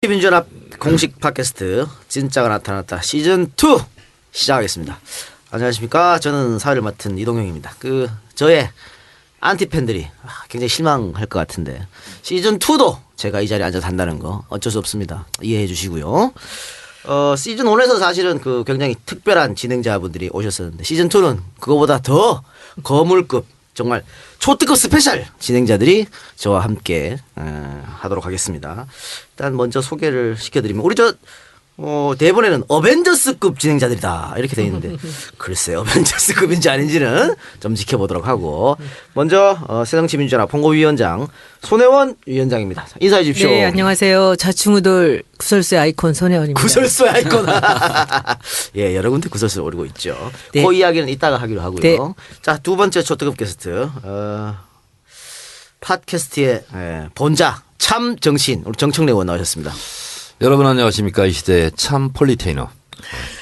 민주연합 공식 팟캐스트 진짜가 나타났다 시즌 2 시작하겠습니다. 안녕하십니까? 저는 사회를 맡은 이동형입니다. 저의 안티 팬들이 굉장히 실망할 것 같은데 시즌 2도 제가 이 자리에 앉아서 한다는 거 어쩔 수 없습니다. 이해해 주시고요. 시즌 1에서 사실은 굉장히 특별한 진행자분들이 오셨었는데 시즌 2는 그거보다 더 거물급 정말 초특급 스페셜 진행자들이 저와 함께 하도록 하겠습니다. 일단 먼저 소개를 시켜드리면 우리 대본에는 어벤져스급 진행자들이다 이렇게 되어 있는데 글쎄 어벤져스급인지 아닌지는 좀 지켜보도록 하고 먼저 새정치민주연합 홍보위원장 손혜원 위원장입니다. 인사해 주십시오. 네, 안녕하세요. 자충우돌 구설수의 아이콘 손혜원입니다. 구설수의 아이콘. 예, 여러 군데 구설수를 오르고 있죠. 네. 그 이야기는 이따가 하기로 하고요. 네. 자, 두 번째 초특급 게스트 팟캐스트의 본자 참 정신 우리 정청래 의원 나오셨습니다. 여러분 안녕하십니까. 이 시대의 참 폴리테이너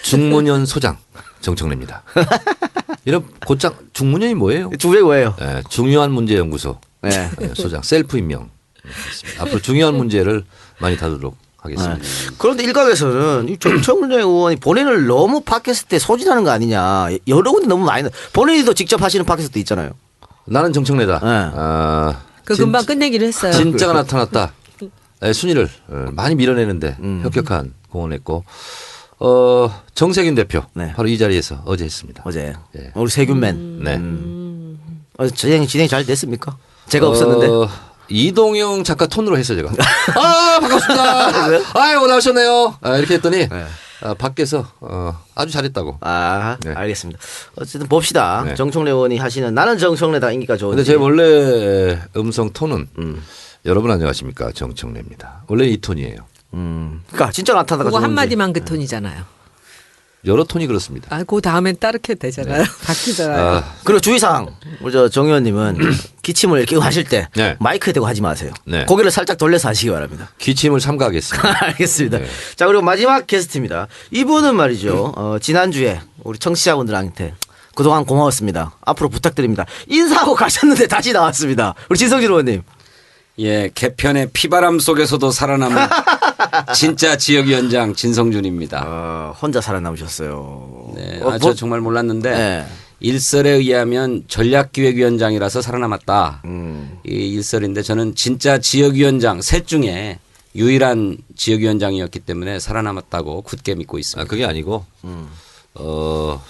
중문연 소장 정청래입니다. 이런 곧장 중문연이 뭐예요? 주제 뭐예요? 네, 중요한 문제 연구소 네. 소장 셀프 임명. 앞으로 중요한 문제를 많이 다루도록 하겠습니다. 그런데 일각에서는 이 정청래 의원이 본인을 너무 팟캐스트에 소진하는 거 아니냐. 여러 군데 너무 많이 본인도 직접 하시는 팟캐스트도 있잖아요. 나는 정청래다. 그 금방 끝내기로 했어요. 진짜가 나타났다. 순위를 많이 밀어내는데 혁혁한 공헌했고 정세균 대표 네. 바로 이 자리에서 어제 했습니다. 어제 네. 우리 세균맨. 네. 진행 잘 됐습니까? 제가 없었는데. 이동영 작가 톤으로 했어 제가. 반갑습니다. 아이고 나오셨네요. 이렇게 했더니 밖에서 아주 잘했다고. 네. 알겠습니다. 어쨌든 봅시다. 네. 정청래 의원이 하시는 나는 정청래다 인기가 좋은데. 근데 제 원래 음성 톤은 여러분 안녕하십니까 정청래입니다. 원래 이 톤이에요. 그러니까 진짜 나타나가 그거 좋은지. 한마디만 그 톤이잖아요. 여러 톤이 그렇습니다. 그 다음엔 따르게 되잖아요. 바뀌잖아요. 그리고 주의사항 우리 정 의원님은 기침을 이렇게 하실 때 네. 마이크에 대고 하지 마세요. 네. 고개를 살짝 돌려서 하시기 바랍니다. 기침을 삼가하겠습니다. 알겠습니다. 네. 자 그리고 마지막 게스트입니다. 이분은 말이죠. 지난주에 우리 청취자분들한테 그동안 고마웠습니다. 앞으로 부탁드립니다. 인사하고 가셨는데 다시 나왔습니다. 우리 진성진 의원님. 예, 개편의 피바람 속에서도 살아남은 진짜 지역위원장 진성준입니다. 혼자 살아남으셨어요. 네, 저 정말 몰랐는데 네. 일설에 의하면 전략기획위원장이라서 살아남았다. 이 일설인데 저는 진짜 지역위원장 셋 중에 유일한 지역위원장이었기 때문에 살아남았다고 굳게 믿고 있습니다. 그게 아니고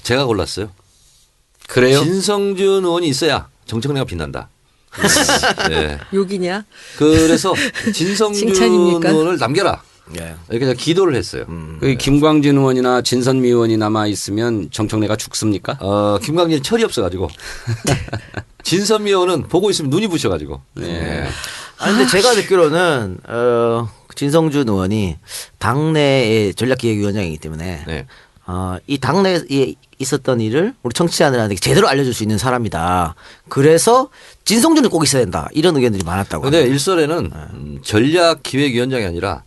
제가 골랐어요. 그래요? 진성준 의원이 있어야 정청래가 빛난다. 네. 욕이냐? 그래서 진성준 칭찬입니까? 의원을 남겨라. 예. 이렇게 제가 기도를 했어요. 그 김광진 의원이나 진선미 의원이 남아 있으면 정청래가 죽습니까? 김광진이 철이 없어가지고 진선미 의원은 보고 있으면 눈이 부셔가지고. 네. 근데 제가 듣기로는 진성준 의원이 당내의 전략기획위원장이기 때문에 네. 이 당내에 있었던 일을 우리 청취자들한테 제대로 알려줄 수 있는 사람이다. 그래서 진성준이 꼭 있어야 된다. 이런 의견들이 많았다고. 그런데 일설에는 전략기획위원장이 아니라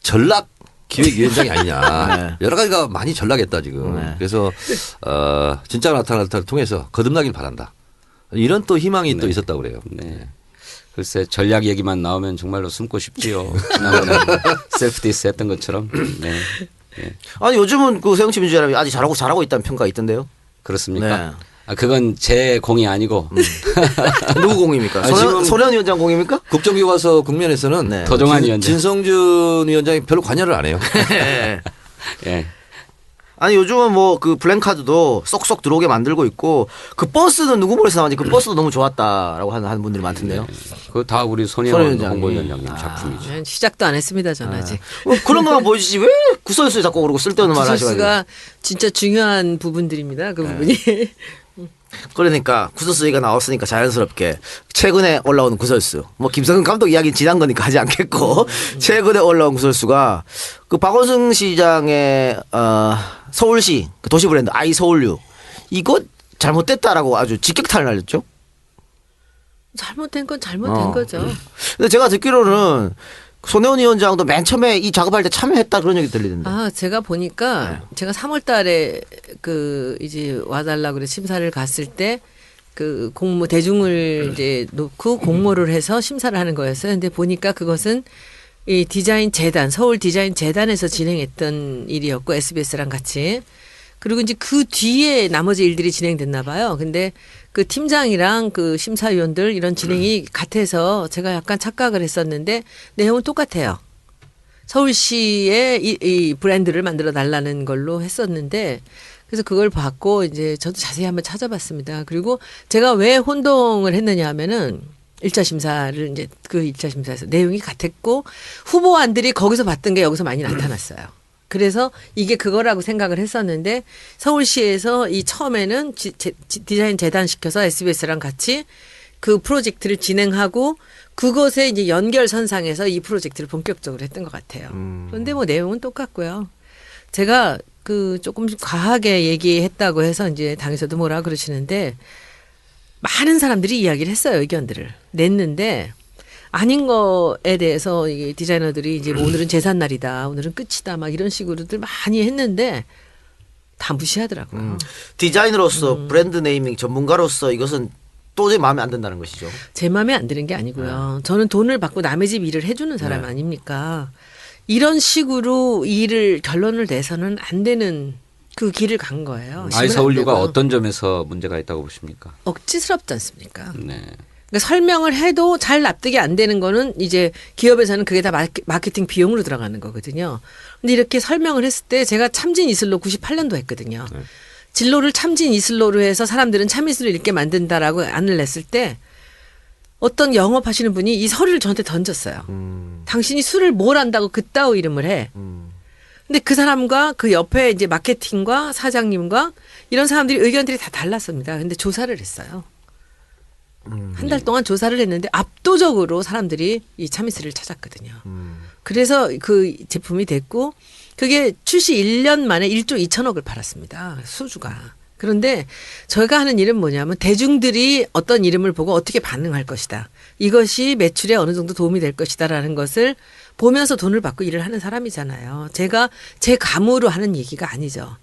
전락기획위원장이 아니냐. 여러 가지가 많이 전락했다 지금. 그래서 진짜가 나타날 때를 통해서 거듭나길 바란다. 이런 또 희망이 또 있었다고 그래요. 네. 글쎄 전략 얘기만 나오면 정말로 숨고 싶지요. 지난번에 셀프 디스 했던 것처럼. 네. 네. 아니 요즘은 새정치민주연합이 아직 잘하고 있다는 평가가 있던데요. 그렇습니까? 네. 그건 제 공이 아니고 누구 공입니까? 지금 손혜원 위원장 공입니까? 국정교과서 국면에서는 네. 도정환 위원장. 진성준 위원장이 별로 관여를 안 해요. 예. 아니 요즘은 블랙카드도 쏙쏙 들어오게 만들고 있고 그 버스는 누구 머리에서 나왔는지 그 버스도 너무 좋았다라고 하는 분들이 많던데요. 그거 다 우리 손혜원 손혜원 위원장이. 홍보위원장님 작품이죠. 시작도 안 했습니다. 저는 아직. 그런 것만 보여주지 왜 구설수에 자꾸 그러고 쓸데없는 말을 하셔가지고. 구설수가 진짜 중요한 부분들입니다. 그 부분이. 그러니까 구설수 얘기가 나왔으니까 자연스럽게 최근에 올라오는 구설수 김성근 감독 이야기는 지난 거니까 하지 않겠고 최근에 올라온 구설수가 박원순 시장의 서울시 도시 브랜드 아이 서울유 이거 잘못됐다라고 아주 직격탄을 날렸죠. 잘못된 건 잘못된 거죠. 근데 제가 듣기로는 손혜원 위원장도 맨 처음에 이 작업할 때 참여했다 그런 얘기 들리던데. 제가 보니까 제가 3월 달에 이제 와달라 그래 심사를 갔을 때 대중을 이제 놓고 공모를 해서 심사를 하는 거였어요. 근데 보니까 그것은 이 디자인 재단, 서울 디자인 재단에서 진행했던 일이었고 SBS랑 같이. 그리고 이제 그 뒤에 나머지 일들이 진행됐나 봐요. 근데 그 팀장이랑 그 심사위원들 이런 진행이 같아서 제가 약간 착각을 했었는데 내용은 똑같아요. 서울시의 이 브랜드를 만들어 달라는 걸로 했었는데 그래서 그걸 받고 이제 저도 자세히 한번 찾아봤습니다. 그리고 제가 왜 혼동을 했느냐 하면은 1차 심사를 이제 그 1차 심사에서 내용이 같았고 후보안들이 거기서 봤던 게 여기서 많이 나타났어요. 그래서 이게 그거라고 생각을 했었는데 서울시에서 이 처음에는 디자인 재단 시켜서 SBS랑 같이 그 프로젝트를 진행하고 그것에 이제 연결선상에서 이 프로젝트를 본격적으로 했던 것 같아요. 그런데 뭐 내용은 똑같고요. 제가 그 조금 과하게 얘기했다고 해서 이제 당에서도 뭐라 그러시는데 많은 사람들이 이야기를 했어요. 의견들을 냈는데 아닌 거에 대해서 이 디자이너들이 이제 뭐 오늘은 제삿날이다, 오늘은 끝이다, 막 이런 식으로들 많이 했는데 다 무시하더라고요. 디자이너로서 브랜드 네이밍 전문가로서 이것은 도저히 마음에 안 든다는 것이죠. 제 마음에 안 드는 게 아니고요. 저는 돈을 받고 남의 집 일을 해주는 사람 아닙니까? 이런 식으로 일을 결론을 내서는 안 되는 그 길을 간 거예요. 아이서울유가 어떤 점에서 문제가 있다고 보십니까? 억지스럽지 않습니까? 네. 그러니까 설명을 해도 잘 납득이 안 되는 거는 이제 기업에서는 그게 다 마케팅 비용으로 들어가는 거거든요. 근데 이렇게 설명을 했을 때 제가 참진 이슬로 98년도 했거든요. 네. 진로를 참진 이슬로로 해서 사람들은 참이슬을 읽게 만든다라고 안을 냈을 때 어떤 영업하시는 분이 이 서류를 저한테 던졌어요. 당신이 술을 뭘 안다고 그따위 이름을 해. 근데 그 사람과 그 옆에 이제 마케팅과 사장님과 이런 사람들이 의견들이 다 달랐습니다. 근데 조사를 했어요. 한 달 동안 조사를 했는데 압도적으로 사람들이 이 참이슬을 찾았거든요. 그래서 그 제품이 됐고 그게 출시 1년 만에 1조 2천억을 팔았습니다. 수주가. 그런데 저희가 하는 일은 뭐냐면 대중들이 어떤 이름을 보고 어떻게 반응할 것이다. 이것이 매출에 어느 정도 도움이 될 것이다라는 것을 보면서 돈을 받고 일을 하는 사람이잖아요. 제가 제 감으로 하는 얘기가 아니죠.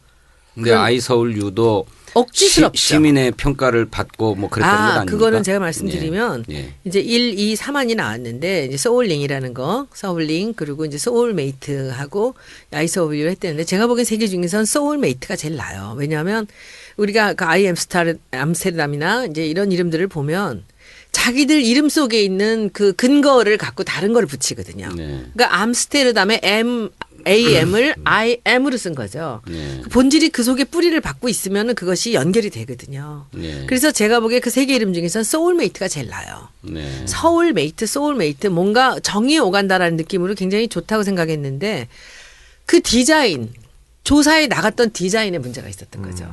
근데 아이서울유도 억지스럽죠. 시민의 평가를 받고 뭐 그랬다는 건 아닙니까? 그거는 제가 말씀드리면 예. 예. 이제 1, 2, 3안이 나왔는데 이제 소울링이라는 거, 소울링 그리고 이제 소울메이트하고 아이서울유를 했대는데 제가 보기엔 세 개 중에선 소울메이트가 제일 나아요. 왜냐하면 우리가 그 암스테르담이나 이제 이런 이름들을 보면 자기들 이름 속에 있는 그 근거를 갖고 다른 걸 붙이거든요. 네. 그러니까 암스테르담의 AM을 IM으로 쓴 거죠. 네. 본질이 그 속에 뿌리를 받고 있으면 그것이 연결이 되거든요. 네. 그래서 제가 보기에 그 세 개 이름 중에서 소울메이트가 제일 나아요. 네. 서울메이트, 소울메이트 뭔가 정이 오간다라는 느낌으로 굉장히 좋다고 생각했는데 그 디자인, 조사에 나갔던 디자인에 문제가 있었던 거죠.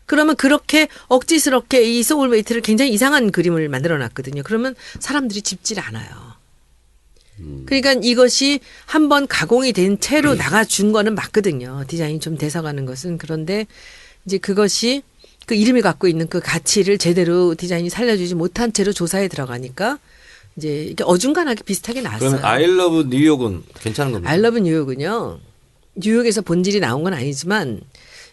그러면 그렇게 억지스럽게 이 소울메이트를 굉장히 이상한 그림을 만들어 놨거든요. 그러면 사람들이 집질 않아요. 그러니까 이것이 한번 가공이 된 채로 나가준 거는 맞거든요. 디자인이 좀 돼서가는 것은. 그런데 이제 그것이 그 이름이 갖고 있는 그 가치를 제대로 디자인이 살려주지 못한 채로 조사에 들어가니까 이제 이게 어중간하게 비슷하게 나왔어요. 그러면 I love 뉴욕은 괜찮은 겁니까? I love 뉴욕은요. 뉴욕에서 본질이 나온 건 아니지만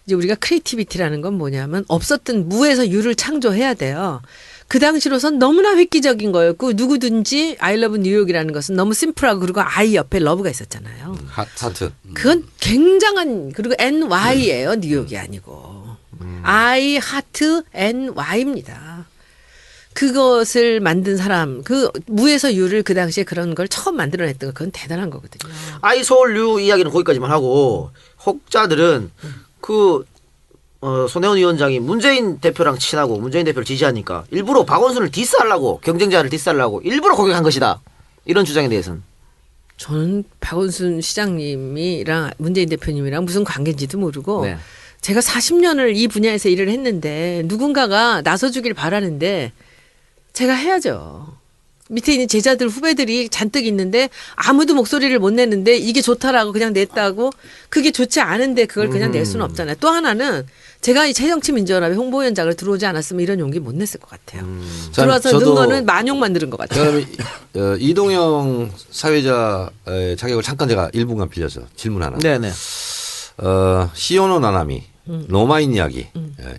이제 우리가 크리에이티비티라는 건 뭐냐면 없었던 무에서 유를 창조해야 돼요. 그 당시로선 너무나 획기적인 거였고 누구든지 I love 뉴욕이라는 것은 너무 심플하고 그리고 I 옆에 러브가 있었잖아요. 하트. 그건 굉장한 그리고 NY예요. 뉴욕이 아니고. I 하트 NY입니다. 그것을 만든 사람, 그 무에서 유를 그 당시에 그런 걸 처음 만들어냈던 거 그건 대단한 거거든요. 아이서울유 이야기는 거기까지만 하고 혹자들은 그 손혜원 위원장이 문재인 대표랑 친하고 문재인 대표를 지지하니까 일부러 박원순을 디스하려고 경쟁자를 디스하려고 일부러 공격한 것이다. 이런 주장에 대해서는. 저는 박원순 시장님이랑 문재인 대표님이랑 무슨 관계인지도 모르고 네. 제가 40년을 이 분야에서 일을 했는데 누군가가 나서주길 바라는데 제가 해야죠. 밑에 있는 제자들 후배들이 잔뜩 있는데 아무도 목소리를 못 내는데 이게 좋다라고 그냥 냈다고 그게 좋지 않은데 그걸 그냥 낼 수는 없잖아요. 또 하나는 제가 이 새정치민주연합의 홍보위원장을 들어오지 않았으면 이런 용기 못 냈을 것 같아요. 들어와서 넣은 거는 만용만 들은 것 같아요. 그러면 이동영 사회자의 자격을 잠깐 제가 1분간 빌려서 질문 하나. 네네. 시오노 나나미 로마인 이야기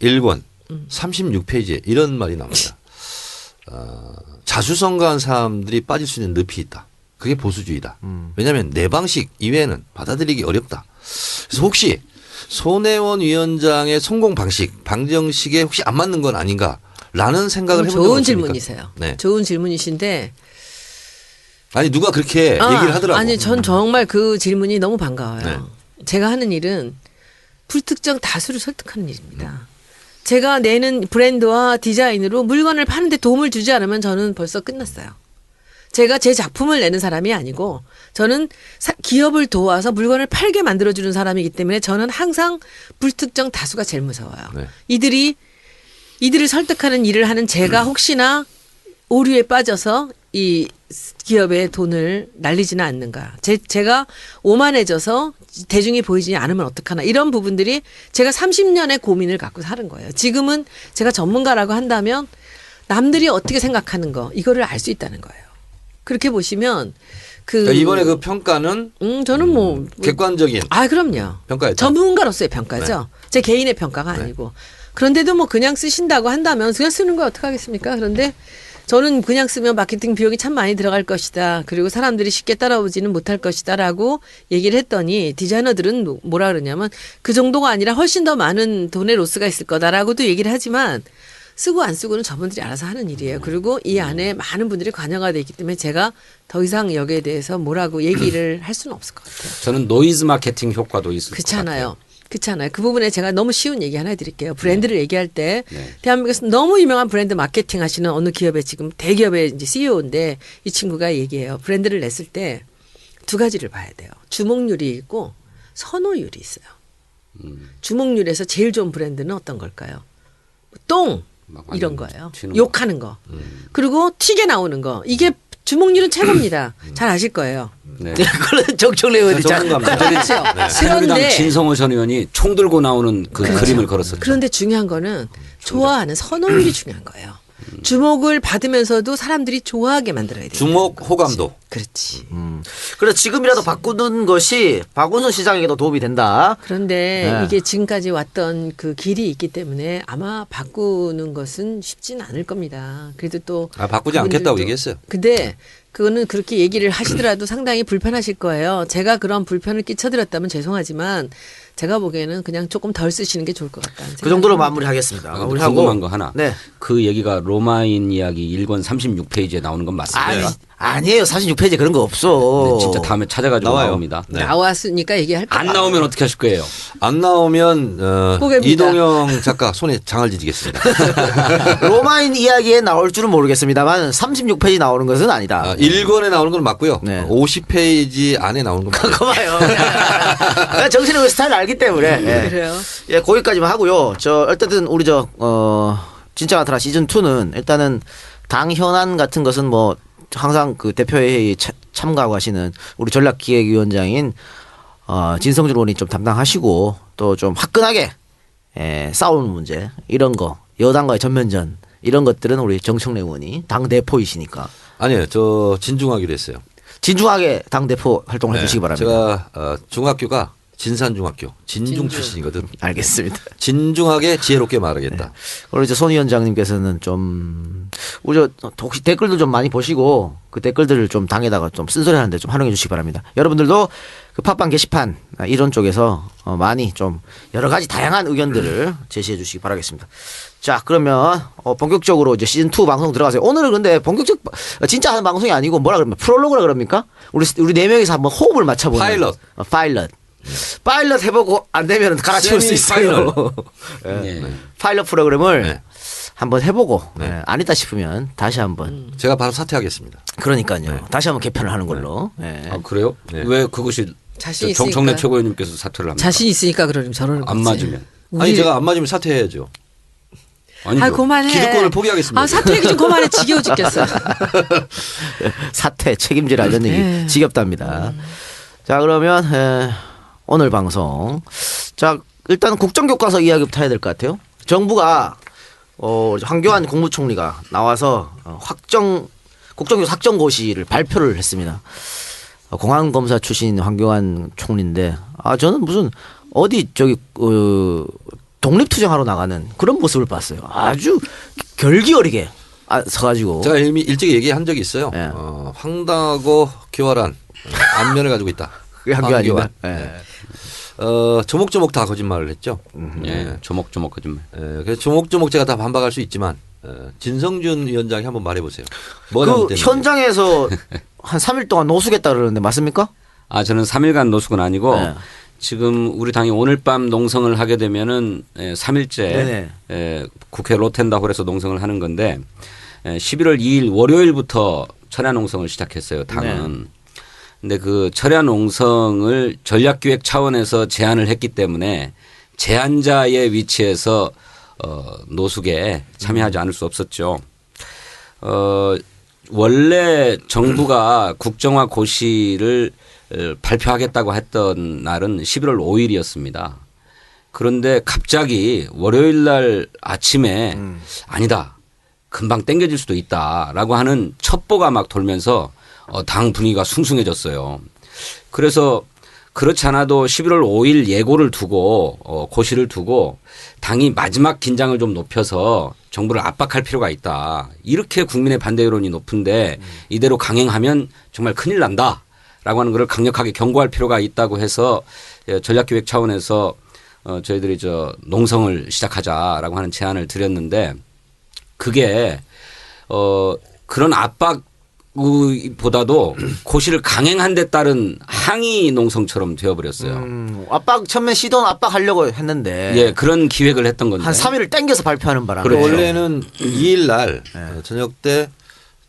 1권 36페이지에 이런 말이 나옵니다. 자수성가한 사람들이 빠질 수 있는 늪이 있다. 그게 보수주의다. 왜냐하면 내 방식 이외에는 받아들이기 어렵다. 그래서 혹시 손혜원 위원장의 성공 방식, 방정식에 혹시 안 맞는 건 아닌가라는 생각을 해본 적 좋은 없습니까? 질문이세요. 네. 좋은 질문이신데 아니 누가 그렇게 얘기를 하더라고. 아니 전 정말 그 질문이 너무 반가워요. 네. 제가 하는 일은 불특정 다수를 설득하는 일입니다. 제가 내는 브랜드와 디자인으로 물건을 파는데 도움을 주지 않으면 저는 벌써 끝났어요. 제가 제 작품을 내는 사람이 아니고 저는 기업을 도와서 물건을 팔게 만들어주는 사람이기 때문에 저는 항상 불특정 다수가 제일 무서워요. 네. 이들을 설득하는 일을 하는 제가 혹시나 오류에 빠져서 이 기업의 돈을 날리지는 않는가. 제가 오만해져서 대중이 보이지 않으면 어떡하나. 이런 부분들이 제가 30년의 고민을 갖고 사는 거예요. 지금은 제가 전문가라고 한다면 남들이 어떻게 생각하는 거 이거를 알 수 있다는 거예요. 그렇게 보시면 그러니까 이번에 그 평가는 저는 뭐 객관적인 그럼요. 평가였다. 전문가로서의 평가죠. 제 개인의 평가가 아니고. 그런데도 뭐 그냥 쓰신다고 한다면 그냥 쓰는 거 어떡하겠습니까? 그런데 저는 그냥 쓰면 마케팅 비용이 참 많이 들어갈 것이다. 그리고 사람들이 쉽게 따라오지는 못할 것이다라고 얘기를 했더니 디자이너들은 뭐라 그러냐면 그 정도가 아니라 훨씬 더 많은 돈의 로스가 있을 거다라고도 얘기를 하지만 쓰고 안 쓰고는 저분들이 알아서 하는 일이에요. 그리고 이 안에 많은 분들이 관여가 돼 있기 때문에 제가 더 이상 여기에 대해서 뭐라고 얘기를 할 수는 없을 것 같아요. 저는 노이즈 마케팅 효과도 있을 것 그렇잖아요. 같아요. 그렇잖아요. 그 부분에 제가 너무 쉬운 얘기 하나 해드릴게요. 브랜드를 얘기할 때 네. 대한민국에서 너무 유명한 브랜드 마케팅 하시는 어느 기업의 지금 대기업의 이제 CEO인데 이 친구가 얘기해요. 브랜드를 냈을 때 두 가지를 봐야 돼요. 주목률이 있고 선호율이 있어요. 주목률에서 제일 좋은 브랜드는 어떤 걸까요? 똥 막 이런 완전 거예요. 튀는 욕하는 거. 그리고 튀게 나오는 거. 이게 주목률은 최고입니다. 잘 아실 거예요. 네. 그런 정청래 의원이 잘 전문가입니다. 그렇죠. 새누리당 그런데 진성호 전 의원이 총 들고 나오는 그 그림을 걸었었죠. 그런데 중요한 거는 좋아하는 선호율이 중요한 거예요. 주목을 받으면서도 사람들이 좋아하게 만들어야 돼요. 주목 호감도. 그렇지. 그래서 지금이라도 바꾸는 것이 박원순 시장에게도 도움이 된다. 그런데 네. 이게 지금까지 왔던 그 길이 있기 때문에 아마 바꾸는 것은 쉽진 않을 겁니다. 그래도 또 바꾸지 그분들도- 않겠다고 얘기했어요. 근데 그거는 그렇게 얘기를 하시더라도 상당히 불편하실 거예요. 제가 그런 불편을 끼쳐드렸다면 죄송하지만 제가 보기에는 그냥 조금 덜 쓰시는 게 좋을 것 같다는 그 정도로 생각이 마무리하겠습니다. 아, 마무리하고 궁금한 거 하나. 네. 그 얘기가 로마인 이야기 1권 36페이지에 나오는 건 맞습니까? 아니에요. 46페이지 그런 거 없어. 네, 진짜 다음에 찾아가지고 나와요. 나옵니다. 네. 나왔으니까 얘기할 거예요. 안 나오면 어떻게 하실 거예요? 안 나오면 고개입니다. 이동영 작가 손에 장을 지지겠습니다. 로마인 이야기에 나올 줄은 모르겠습니다만 36페이지 나오는 것은 아니다. 1권에 나오는 건 맞고요. 네. 50페이지 안에 나오는 건 맞아요. 그거 봐요. 내가 정신의 스타일을 알기 때문에. 예. 그래요. 예, 거기까지만 하고요. 어쨌든 우리 진짜 나타나 시즌 2는 일단은 당 현안 같은 것은 뭐 항상 그 대표회의 참가하고 하시는 우리 전략기획위원장인 진성준 의원이 좀 담당하시고 또 좀 화끈하게 싸우는 문제 이런 거 여당과의 전면전 이런 것들은 우리 정청래 의원이 당 대표이시니까 아니에요. 저 진중하기로 했어요. 진중하게 당 대표 활동을 해주시기 바랍니다. 제가 중학교가 진산중학교 진중 출신이거든. 알겠습니다. 진중하게 지혜롭게 말하겠다. 그리고 이제 손 위원장님께서는 좀 우리 혹시 댓글들 좀 많이 보시고 그 댓글들을 좀 당에다가 좀 쓴소리하는데 좀 활용해 주시기 바랍니다. 여러분들도 그 팟빵 게시판 이런 쪽에서 많이 좀 여러 가지 다양한 의견들을 제시해 주시기 바라겠습니다. 자, 그러면 본격적으로 이제 시즌 2 방송 들어가세요. 오늘은 근데 본격적 진짜 하는 방송이 아니고 뭐라 그럽니까? 프롤로그라 그럽니까? 우리 네 명이서 한번 호흡을 맞춰보는 파일럿. 파일럿 해보고 안 되면 갈아치울 수 있어요. 네. 파일럿 프로그램을 네. 한번 해보고 네. 아니다 싶으면 다시 한번 제가 바로 사퇴하겠습니다. 그러니까요. 다시 한번 개편을 하는 걸로. 네. 아, 그래요? 네. 왜 그것이 자신 정청래 있으니까. 최고위원님께서 사퇴를 합니까? 자신 있으니까 그러면 저러는 거지. 안 맞으면. 아니 제가 안 맞으면 사퇴해야죠. 아니죠. 아, 그만해. 기득권을 포기하겠습니다. 아, 사퇴 얘기 좀 그만해. 지겨워 죽겠어. 사퇴 책임지라 이런 얘기 지겹답니다. 자, 그러면 오늘 방송 자 일단 국정교과서 이야기부터 해야 될 것 같아요. 정부가 황교안 국무총리가 나와서 국정교과서 확정고시를 발표를 했습니다. 공안검사 출신인 황교안 총리인데 저는 무슨 독립투쟁하러 나가는 그런 모습을 봤어요. 아주 결기 어리게 서가지고. 제가 이미 일찍 얘기한 적이 있어요. 예. 황당하고 교활한 안면을 가지고 있다. 그게 한게 아닌가? 네. 조목조목 다 거짓말을 했죠. 예, 조목조목 거짓말. 그래서 조목조목 제가 다 반박할 수 있지만 진성준 위원장이 한번 말해보세요. 뭐가 그 잘못됐는지. 현장에서 한 3일 동안 노숙했다 그러는데 맞습니까? 저는 3일간 노숙은 아니고 네. 지금 우리 당이 오늘 밤 농성을 하게 되면은 3일째 국회 로텐다홀에서 농성을 하는 건데 11월 2일 월요일부터 철야 농성을 시작했어요. 당은. 근데 그 철야 농성을 전략기획 차원에서 제안을 했기 때문에 제안자의 위치에서 노숙에 참여하지 않을 수 없었죠. 원래 정부가 국정화 고시를 발표하겠다고 했던 날은 11월 5일이었습니다. 그런데 갑자기 월요일 날 아침에 아니다. 금방 땡겨질 수도 있다라고 하는 첩보가 막 돌면서 당 분위기가 숭숭해졌어요. 그래서 그렇지 않아도 11월 5일 예고를 두고 고시를 두고 당이 마지막 긴장을 좀 높여서 정부를 압박할 필요가 있다. 이렇게 국민의 반대 여론이 높은데 이대로 강행하면 정말 큰일 난다라고 하는 것을 강력하게 경고할 필요가 있다고 해서 전략기획 차원에서 저희들이 농성을 시작하자라고 하는 제안을 드렸는데 그게 그런 압박보다도 고시를 강행한 데 따른 항의 농성처럼 되어버렸어요. 압박 처음에 시도는 압박하려고 했는데 예, 그런 기획을 했던 건데. 한 3일을 땡겨서 발표하는 바람에 그렇죠. 원래는 2일 날 저녁 때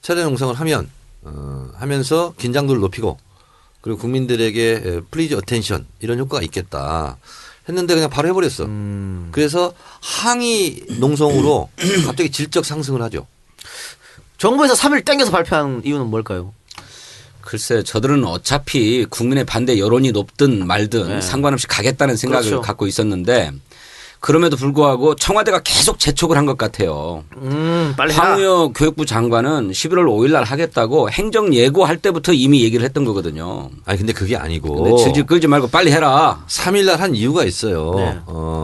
철야 농성을 하면서 긴장도를 높이고 그리고 국민들에게 플리즈 어텐션 이런 효과가 있겠다 했는데 그냥 바로 해버렸어. 그래서 항의 농성으로 갑자기 질적 상승을 하죠. 정부에서 3일 땡겨서 발표한 이유는 뭘까요? 글쎄 저들은 어차피 국민의 반대 여론이 높든 말든 상관없이 가겠다는 생각을 그렇죠. 갖고 있었는데 그럼에도 불구하고 청와대가 계속 재촉을 한 것 같아요. 빨리 해라. 황우여 교육부 장관은 11월 5일 날 하겠다고 행정 예고할 때부터 이미 얘기를 했던 거거든요. 아니 근데 그게 아니고 근데 질질 끌지 말고 빨리 해라. 3일 날 한 이유가 있어요. 네.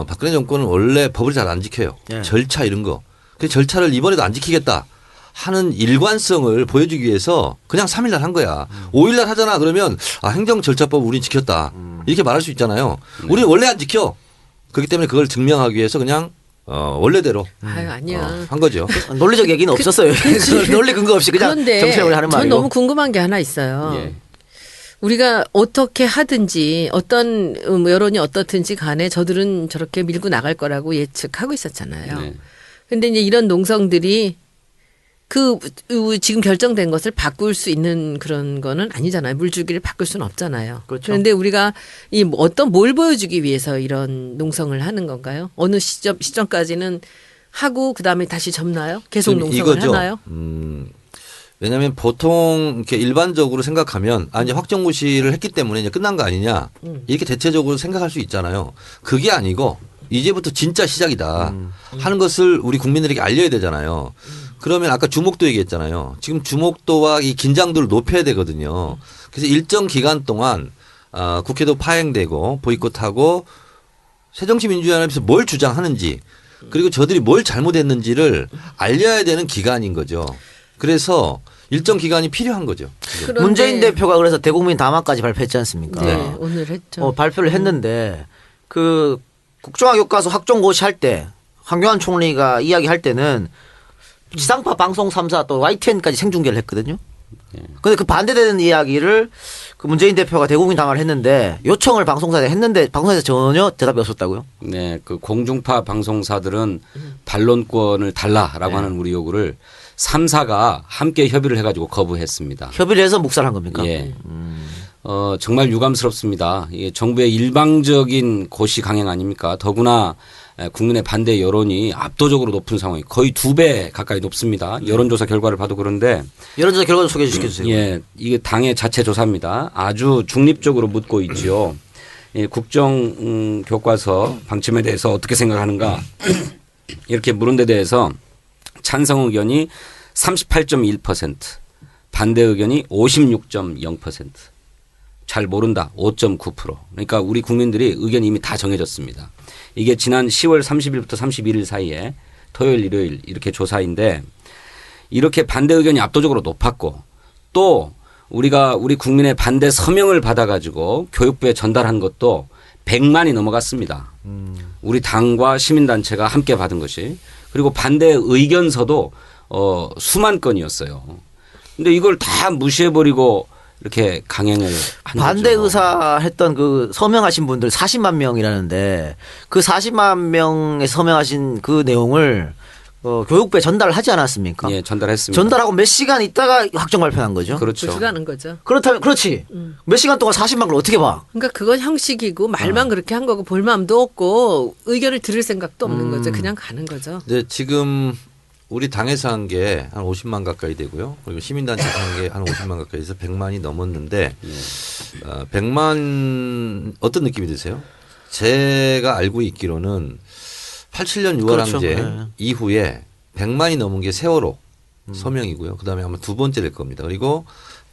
박근혜 정권은 원래 법을 잘 안 지켜요. 네. 절차 이런 거. 그 절차를 이번에도 안 지키겠다 하는 일관성을 보여주기 위해서 그냥 3일 날 한 거야. 5일 날 하잖아 그러면 행정 절차법 우린 지켰다. 이렇게 말할 수 있잖아요. 우리는 원래 안 지켜. 그렇기 때문에 그걸 증명하기 위해서 그냥 원래대로 아유, 아니야. 한 거죠. 논리적 얘기는 없었어요. 논리 근거 없이 그냥 그런데 정책을 하는 전 말이고. 너무 궁금한 게 하나 있어요. 예. 우리가 어떻게 하든지 어떤 여론이 어떻든지 간에 저들은 저렇게 밀고 나갈 거라고 예측하고 있었잖아요. 네. 그런데 이제 이런 농성들이 지금 결정된 것을 바꿀 수 있는 그런 거는 아니잖아요. 물줄기를 바꿀 수는 없잖아요. 그렇죠. 그런데 우리가 뭘 보여주기 위해서 이런 농성을 하는 건가요? 어느 시점까지는 하고 그다음에 다시 접나요? 계속 지금 농성을 이거죠. 하나요? 왜냐하면 보통 이렇게 일반적으로 생각하면 이제 확정고시를 했기 때문에 이제 끝난 거 아니냐 이렇게 대체적으로 생각할 수 있잖아요. 그게 아니고 이제부터 진짜 시작이다 하는 것을 우리 국민들에게 알려야 되잖아요. 그러면 아까 주목도 얘기했잖아요. 지금 주목도와 이 긴장도를 높여야 되거든요. 그래서 일정 기간 동안 국회도 파행되고 보이콧하고 새정치민주연합에서 뭘 주장하는지 그리고 저들이 뭘 잘못했는지를 알려야 되는 기간인 거죠. 그래서 일정 기간이 필요한 거죠. 그런데 문재인 대표가 그래서 대국민 담화까지 발표했지 않습니까? 네, 오늘 했죠. 발표를 했는데 그 국정화 교과서 확정고시 할 때 황교안 총리가 이야기할 때는 지상파 방송 3사 또 YTN까지 생중계를 했거든요. 그런데 그 반대되는 이야기를 그 문재인 대표가 대국민 담화를 했는데 요청을 방송사에 했는데 방송사에서 전혀 대답이 없었다고요? 네, 그 공중파 방송사들은 반론권을 달라라고 하는 우리 요구를 3사가 함께 협의를 해가지고 거부했습니다. 협의를 해서 묵살한 겁니까? 예. 정말 유감스럽습니다. 이게 정부의 일방적인 고시 강행 아닙니까? 더구나 국민의 반대 여론이 압도적으로 높은 상황이 거의 2배 가까이 높습니다. 여론조사 결과를 봐도 그런데 여론조사 결과 좀 소개해 주시겠어요? 예, 이게 당의 자체 조사입니다. 아주 중립적으로 묻고 있죠. 예, 국정 교과서 방침에 대해서 어떻게 생각하는가 이렇게 물은 데 대해서 찬성 의견이 38.1%, 반대 의견이 56.0%, 잘 모른다 5.9%. 그러니까 우리 국민들이 의견이 이미 다 정해졌습니다. 이게 지난 10월 30일부터 31일 사이에 토요일, 일요일 이렇게 조사인데 이렇게 반대 의견이 압도적으로 높았고 또 우리 국민의 반대 서명을 받아가지고 교육부에 전달한 것도 100만이 넘어갔습니다. 우리 당과 시민단체가 함께 받은 것이. 그리고 반대 의견서도 수만 건이었어요. 근데 이걸 다 무시해버리고 이렇게 강행을 한 반대 거죠. 의사 했던 그 서명하신 분들 40만 명이라는데 그 40만 명에 서명하신 그 내용을 교육부에 전달을 하지 않았습니까? 예, 전달했습니다. 전달하고 몇 시간 있다가 확정 발표한 거죠. 그렇죠. 불가는 거죠. 그렇다면 그렇지. 몇 시간 동안 40만 걸 어떻게 봐? 그러니까 그건 형식이고 말만 그렇게 한 거고 볼 마음도 없고 의견을 들을 생각도 없는 거죠. 그냥 가는 거죠. 근데 지금 우리 당에서 한 게 한 50만 가까이 되고요. 그리고 시민단체에서 한 게 한 50만 가까이 돼서 100만이 넘었는데 100만 어떤 느낌이 드세요? 제가 알고 있기로는 87년 6월 그렇죠. 항쟁 네. 이후에 100만이 넘은 게 세월호 서명이고요. 그다음에 아마 두 번째 될 겁니다. 그리고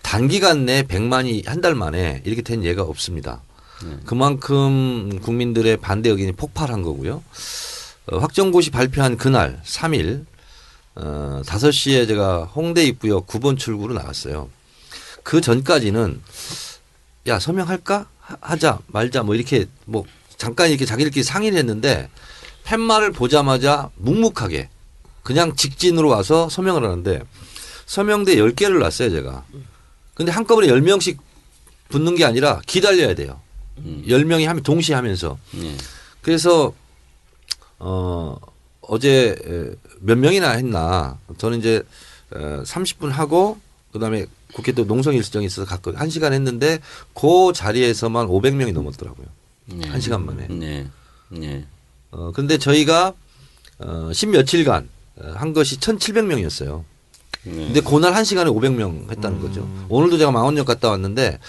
단기간 내에 100만이 한 달 만에 이렇게 된 예가 없습니다. 그만큼 국민들의 반대 의견이 폭발한 거고요. 확정고시 발표한 그날 3일 5시에 제가 홍대 입구역 9번 출구로 나갔어요. 그 전까지는 야 서명할까 하자 말자 뭐 이렇게 뭐 잠깐 이렇게 자기들끼리 상의를 했는데 팻말을 보자마자 묵묵하게 그냥 직진으로 와서 서명을 하는데 서명대 10개를 놨어요 제가. 근데 한꺼번에 10명씩 붙는 게 아니라 기다려야 돼요. 10명이 하면 동시에 하면서. 그래서 어제 몇 명이나 했나 저는 이제 30분 하고 그다음에 국회 또 농성 일정이 있어서 갔거든요. 1시간 했는데 그 자리에서만 500명이 넘었더라고요. 1시간 만에. 네. 네. 근데 저희가 10며칠간 한 것이 1,700명이었어요. 근데 그날 1시간에 500명 했다는 거죠. 오늘도 제가 망원역 갔다 왔는데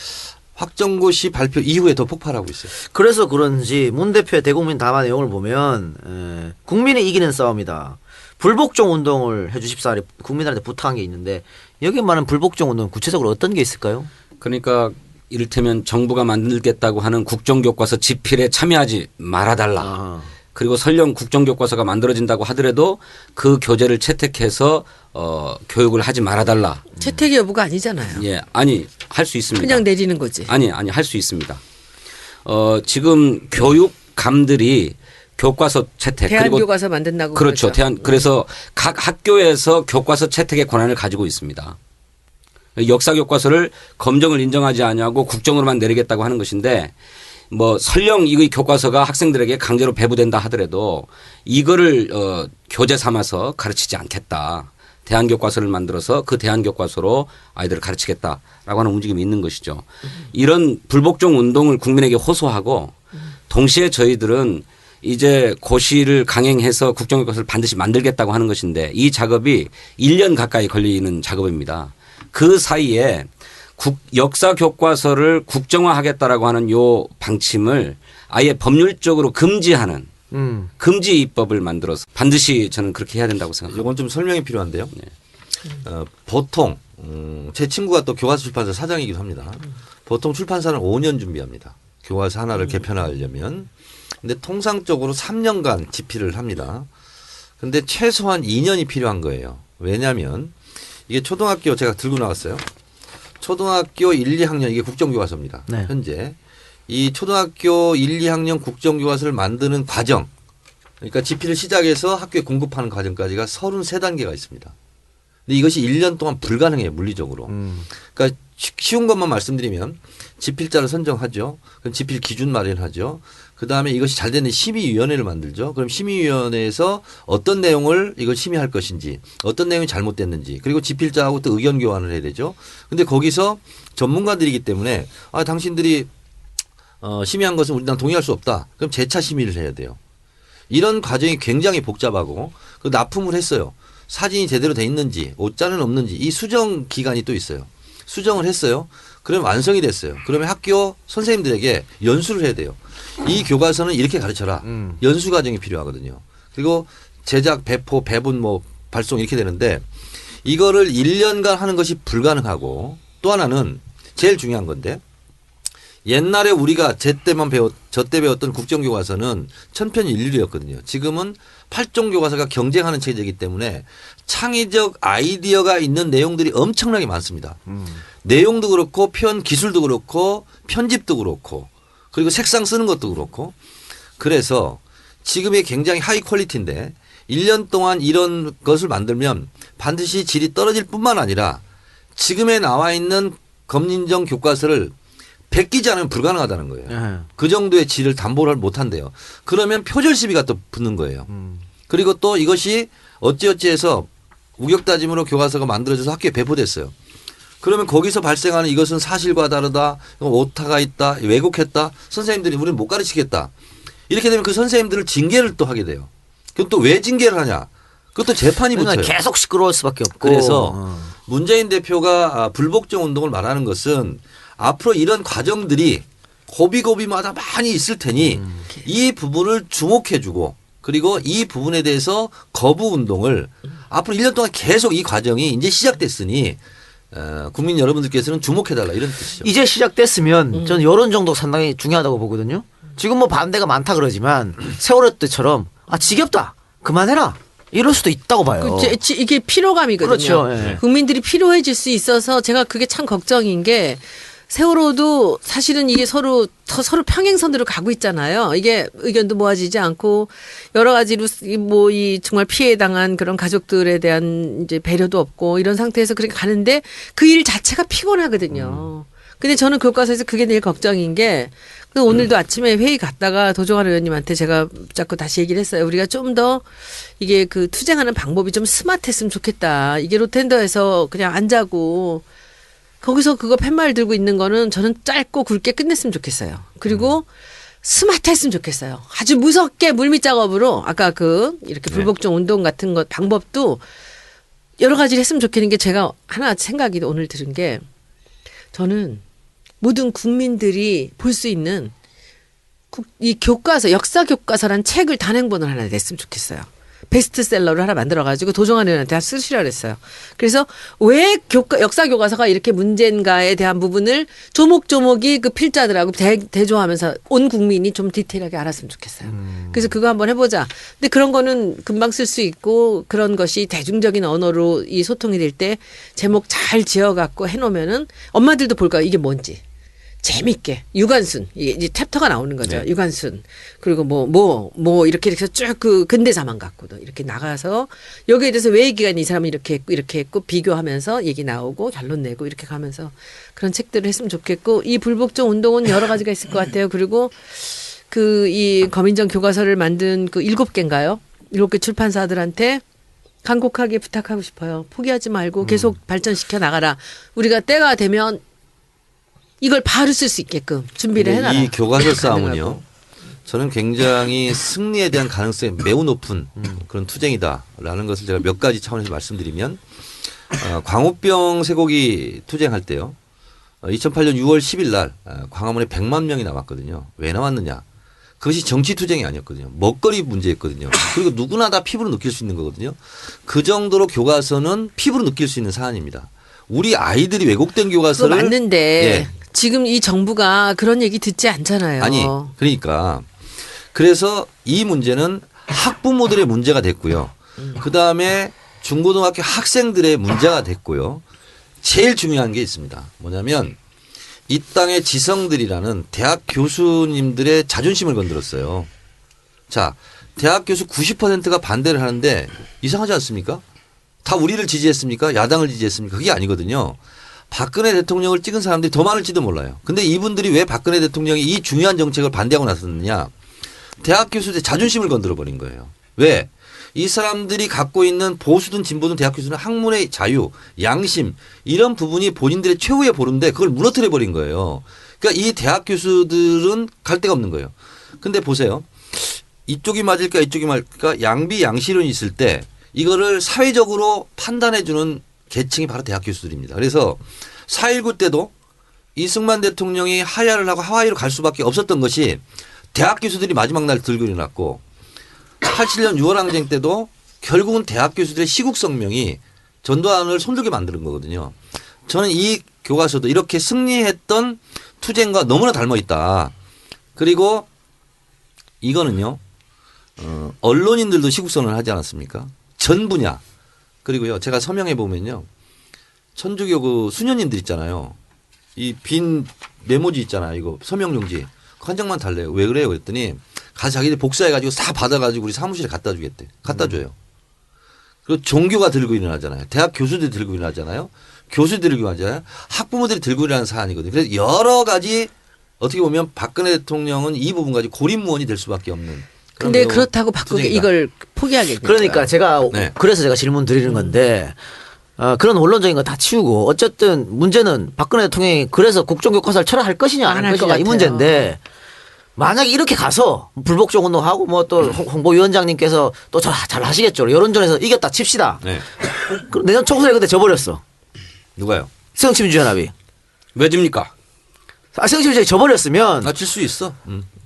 확정고시 발표 이후에 더 폭발하고 있어요. 그래서 그런지 문 대표의 대국민 담화 내용을 보면 국민이 이기는 싸움이다. 불복종 운동을 해 주십사 국민들한테 부탁한 게 있는데 여기에 말하는 불복종 운동 구체적으로 어떤 게 있을까요? 그러니까 이를테면 정부가 만들겠다고 하는 국정교과서 집필에 참여하지 말아달라. 아하. 그리고 설령 국정교과서가 만들어진다고 하더라도 그 교재를 채택해서 교육을 하지 말아달라. 채택 여부가 아니잖아요. 예, 아니 할 수 있습니다. 그냥 내리는 거지. 아니 할 수 있습니다. 지금 교육감들이 교과서 채택 대한 그리고 교과서 만든다고 그렇죠. 그러죠. 그래서 각 학교에서 교과서 채택의 권한을 가지고 있습니다. 역사 교과서를 검정을 인정하지 않냐고 국정으로만 내리겠다고 하는 것인데 뭐 설령 이 교과서가 학생들에게 강제로 배부된다 하더라도 이거를 교재 삼아서 가르치지 않겠다. 대안교과서를 만들어서 그 대안교과서로 아이들을 가르치겠다라고 하는 움직임이 있는 것이죠. 이런 불복종 운동을 국민에게 호소하고 동시에 저희들은 이제 고시를 강행해서 국정교과서를 반드시 만들겠다고 하는 것인데 이 작업이 1년 가까이 걸리는 작업입니다. 그 사이에 역사 교과서를 국정화하겠다라고 하는 요 방침을 아예 법률적으로 금지하는 금지 입법을 만들어서 반드시 저는 그렇게 해야 된다고 생각합니다. 이건 좀 설명이 필요한데요. 보통 제 친구가 또 교과서 출판사 사장이기도 합니다. 보통 출판사는 5년 준비합니다. 교과서 하나를 개편하려면. 근데 통상적으로 3년간 집필을 합니다. 근데 최소한 2년이 필요한 거예요. 왜냐하면 이게 초등학교 제가 들고 나왔어요. 초등학교 1, 2학년 이게 국정교과서입니다. 네. 현재. 이 초등학교 1, 2학년 국정교과서를 만드는 과정 그러니까 집필을 시작해서 학교에 공급하는 과정까지가 33단계가 있습니다. 근데 이것이 1년 동안 불가능해요. 물리적으로. 그러니까 쉬운 것만 말씀드리면 집필자를 선정하죠. 그럼 집필 기준 마련하죠. 그다음에 이것이 잘 되는 심의위원회를 만들죠. 그럼 심의위원회에서 어떤 내용을 이걸 심의할 것인지 어떤 내용이 잘못됐는지 그리고 집필자하고 또 의견 교환을 해야 되죠. 근데 거기서 전문가들이기 때문에 당신들이 심의한 것은 우리 난 동의할 수 없다. 그럼 재차 심의를 해야 돼요. 이런 과정이 굉장히 복잡하고 그 납품을 했어요. 사진이 제대로 돼 있는지 오자는 없는지 이 수정 기간이 또 있어요. 수정을 했어요. 그러면 완성이 됐어요. 그러면 학교 선생님들에게 연수를 해야 돼요. 이 교과서는 이렇게 가르쳐라. 연수 과정이 필요하거든요. 그리고 제작, 배포, 배분, 발송 이렇게 되는데 이거를 1년간 하는 것이 불가능하고 또 하나는 제일 중요한 건데 옛날에 우리가 저 때 배웠던 국정교과서는 천편일률이었거든요. 지금은 8종 교과서가 경쟁하는 체제이기 때문에 창의적 아이디어가 있는 내용들이 엄청나게 많습니다. 내용도 그렇고 표현 기술도 그렇고 편집도 그렇고 그리고 색상 쓰는 것도 그렇고 그래서 지금이 굉장히 하이 퀄리티인데 1년 동안 이런 것을 만들면 반드시 질이 떨어질 뿐만 아니라 지금에 나와 있는 검인정 교과서를 베끼지 않으면 불가능하다는 거예요. 네. 그 정도의 질을 담보를 못한대요. 그러면 표절 시비가 또 붙는 거예요. 그리고 또 이것이 어찌어찌해서 우격다짐으로 교과서가 만들어져서 학교에 배포됐어요. 그러면 거기서 발생하는 이것은 사실과 다르다, 오타가 있다, 왜곡했다, 선생님들이 우리는 못 가르치겠다. 이렇게 되면 그 선생님들을 징계를 또 하게 돼요. 그럼 또 왜 징계를 하냐? 그것도 재판이 그러니까 붙어요. 계속 시끄러울 수밖에 없고. 그래서 문재인 대표가 불복종 운동을 말하는 것은 앞으로 이런 과정들이 고비고비마다 많이 있을 테니 이 부분을 주목해주고 그리고 이 부분에 대해서 거부 운동을 앞으로 1년 동안 계속 이 과정이 이제 시작됐으니 국민 여러분들께서는 주목해달라 이런 뜻이죠. 이제 시작됐으면 저는 여론 정도 상당히 중요하다고 보거든요. 지금 뭐 반대가 많다 그러지만 세월호 때처럼 아 지겹다 그만해라 이럴 수도 있다고 봐요. 이게 피로감이거든요. 그렇죠. 예. 국민들이 피로해질 수 있어서 제가 그게 참 걱정인 게 세월호도 사실은 이게 서로 평행선으로 가고 있잖아요. 이게 의견도 모아지지 않고 여러 가지로 뭐 이 정말 피해 당한 그런 가족들에 대한 이제 배려도 없고 이런 상태에서 그렇게 가는데 그 일 자체가 피곤하거든요. 근데 저는 교과서에서 그게 제일 걱정인 게 오늘도 아침에 회의 갔다가 도종환 의원님한테 제가 자꾸 다시 얘기를 했어요. 우리가 좀 더 이게 그 투쟁하는 방법이 좀 스마트했으면 좋겠다. 이게 로텐더에서 그냥 안 자고 거기서 그거 팻말 들고 있는 거는 저는 짧고 굵게 끝냈으면 좋겠어요. 그리고 스마트했으면 좋겠어요. 아주 무섭게 물밑 작업으로 아까 그 이렇게 불복종 운동 같은 것 방법도 여러 가지를 했으면 좋겠는 게 제가 하나 생각이 오늘 들은 게 저는 모든 국민들이 볼 수 있는 이 교과서, 역사 교과서란 책을 단행본을 하나 냈으면 좋겠어요. 베스트셀러를 하나 만들어가지고 도종환 의원한테 쓰시라 그랬어요. 그래서 왜 역사 교과서가 이렇게 문제인가에 대한 부분을 조목조목이 그 필자들하고 대조하면서 온 국민이 좀 디테일하게 알았으면 좋겠어요. 그래서 그거 한번 해보자. 근데 그런 거는 금방 쓸 수 있고 그런 것이 대중적인 언어로 이 소통이 될 때 제목 잘 지어갖고 해놓으면은 엄마들도 볼 거예요. 이게 뭔지. 재밌게 유관순 이제 챕터가 나오는 거죠. 네. 유관순 그리고 뭐 이렇게 해서 쭉 그 근대사만 갖고도 이렇게 나가서 여기에 대해서 왜 기간이 이 사람이 이렇게 했고 비교하면서 얘기 나오고 결론 내고 이렇게 가면서 그런 책들을 했으면 좋겠고 이 불복종 운동은 여러 가지가 있을 것 같아요. 그리고 그 이 검인정 교과서를 만든 그 7개인가요? 7개 출판사들한테 간곡하게 부탁하고 싶어요. 포기하지 말고 계속 발전시켜 나가라. 우리가 때가 되면 이걸 바로 쓸 수 있게끔 준비를 해놔라. 이 교과서 싸움은요. 가능하고. 저는 굉장히 승리에 대한 가능성이 매우 높은 그런 투쟁이다라는 것을 제가 몇 가지 차원에서 말씀드리면 광우병 쇠고기 투쟁할 때요. 2008년 6월 10일 날 광화문에 100만 명이 나왔거든요. 왜 나왔느냐. 그것이 정치 투쟁이 아니었거든요. 먹거리 문제였거든요. 그리고 누구나 다 피부로 느낄 수 있는 거거든요. 그 정도로 교과서는 피부로 느낄 수 있는 사안입니다. 우리 아이들이 왜곡된 교과서를. 그거 맞는데 예. 지금 이 정부가 그런 얘기 듣지 않잖아요. 아니 그러니까 그래서 이 문제는 학부모들의 문제가 됐고요. 그다음에 중고등학교 학생들의 문제가 됐고요. 제일 중요한 게 있습니다. 뭐냐면 이 땅의 지성들이라는 대학 교수님들의 자존심을 건드렸어요. 자, 대학 교수 90%가 반대를 하는데 이상하지 않습니까? 다 우리를 지지했습니까? 야당을 지지했습니까? 그게 아니거든요. 박근혜 대통령을 찍은 사람들이 더 많을지도 몰라요. 근데 이분들이 왜 박근혜 대통령이 이 중요한 정책을 반대하고 나섰느냐. 대학 교수들의 자존심을 건드려 버린 거예요. 왜? 이 사람들이 갖고 있는 보수든 진보든 대학 교수는 학문의 자유, 양심 이런 부분이 본인들의 최후의 보루인데 그걸 무너뜨려 버린 거예요. 그러니까 이 대학 교수들은 갈 데가 없는 거예요. 근데 보세요. 이쪽이 맞을까 이쪽이 맞을까 양비양실론이 있을 때 이거를 사회적으로 판단해 주는 계층이 바로 대학 교수들입니다. 그래서 4.19 때도 이승만 대통령이 하야를 하고 하와이로 갈 수밖에 없었던 것이 대학 교수들이 마지막 날 들고 일어났고 87년 6월 항쟁 때도 결국은 대학 교수들의 시국 성명이 전두환을 손들게 만드는 거거든요. 저는 이 교과서도 이렇게 승리했던 투쟁과 너무나 닮아 있다. 그리고 이거는요. 언론인들도 시국선언을 하지 않았습니까? 전 분야. 그리고요. 제가 서명해 보면요. 천주교 그 수녀님들 있잖아요. 이 빈 메모지 있잖아요. 이거 서명용지. 한 장만 달래요. 왜 그래요? 그랬더니 가서 자기들 복사해 가지고 다 받아 가지고 우리 사무실에 갖다 주겠대. 갖다 줘요. 그리고 종교가 들고 일어나잖아요. 대학 교수들이 들고 일어나잖아요. 교수들이 들고 일어나잖아요. 학부모들이 들고 일어나는 사안이거든요. 그래서 여러 가지 어떻게 보면 박근혜 대통령은 이 부분까지 고립무원이 될 수밖에 없는. 근데 그렇다고 바꾸게 이걸 포기하겠네요. 그러니까 제가 네. 그래서 제가 질문 드리는 건데 그런 원론적인 거 다 치우고 어쨌든 문제는 박근혜 대통령이 그래서 국정교과서를 철회할 것이냐 안 안 할 할 것 것이냐 이 같아요. 문제인데 만약에 이렇게 가서 불복종 운동하고 뭐 또 홍보위원장님께서 또 잘 하시겠죠. 여론전에서 이겼다 칩시다. 네. 그럼 내년 총선에 근데 져버렸어. 누가요? 새정치민주연합이. 왜 집니까? 새정치민주연합이 져버렸으면 질 수 있어.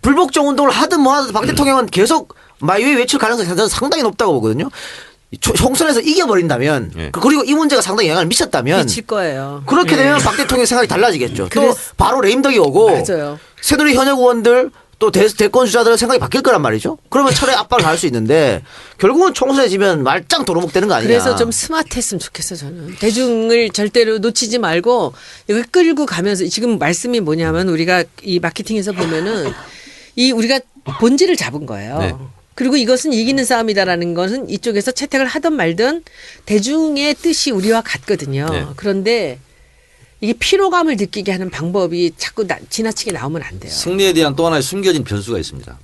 불복종 운동을 하든 뭐 하든 박 대통령은 계속 마이웨이 외칠 가능성이 저는 상당히 높다고 보거든요. 총선에서 이겨버린다면 네. 그리고 이 문제가 상당히 영향을 미쳤다면 미칠 거예요. 그렇게 네. 되면 박 대통령 생각이 달라지겠죠. 또 그래서- 바로 레임덕이 오고 맞아요. 새누리 현역 의원들 또 대권 주자들 생각이 바뀔 거란 말이죠. 그러면 철회 압박을 할 수 있는데 결국은 총선에 지면 말짱 도루묵 되는 거 아니냐. 그래서 좀 스마트했으면 좋겠어 저는. 대중을 절대로 놓치지 말고 이걸 끌고 가면서 지금 말씀이 뭐냐면 우리가 이 마케팅에서 보면은 이 우리가 본질을 잡은 거예요. 네. 그리고 이것은 이기는 싸움이다라는 것은 이쪽에서 채택을 하든 말든 대중의 뜻이 우리와 같거든요. 네. 그런데 이게 피로감을 느끼게 하는 방법이 자꾸 지나치게 나오면 안 돼요. 승리에 대한 또 하나의 숨겨진 변수가 있습니다.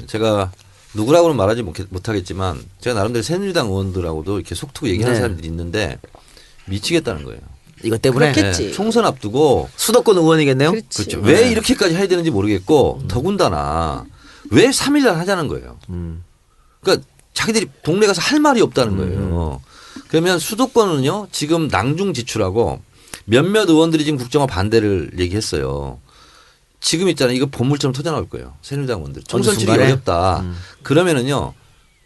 제가 누구라고는 말하지 못하겠지만 제가 나름대로 새누리당 의원들하고도 이렇게 속투고 얘기하는 네. 사람들이 있는데 미치겠다는 거예요. 이것 때문에 그렇겠지. 총선 앞두고 수도권 의원이겠네요. 그렇지. 그렇죠. 왜 이렇게까지 해야 되는지 모르겠고 더군다나 왜 3일날 하자는 거예요. 그러니까 자기들이 동네 가서 할 말이 없다는 거예요. 그러면 수도권은요 지금 낭중 지출하고 몇몇 의원들이 지금 국정화 반대를 얘기했어요. 지금 있잖아요. 이거 본물처럼 터져 나올 거예요. 새누리당 의원들. 총선 치르기 순간에? 어렵다. 그러면은요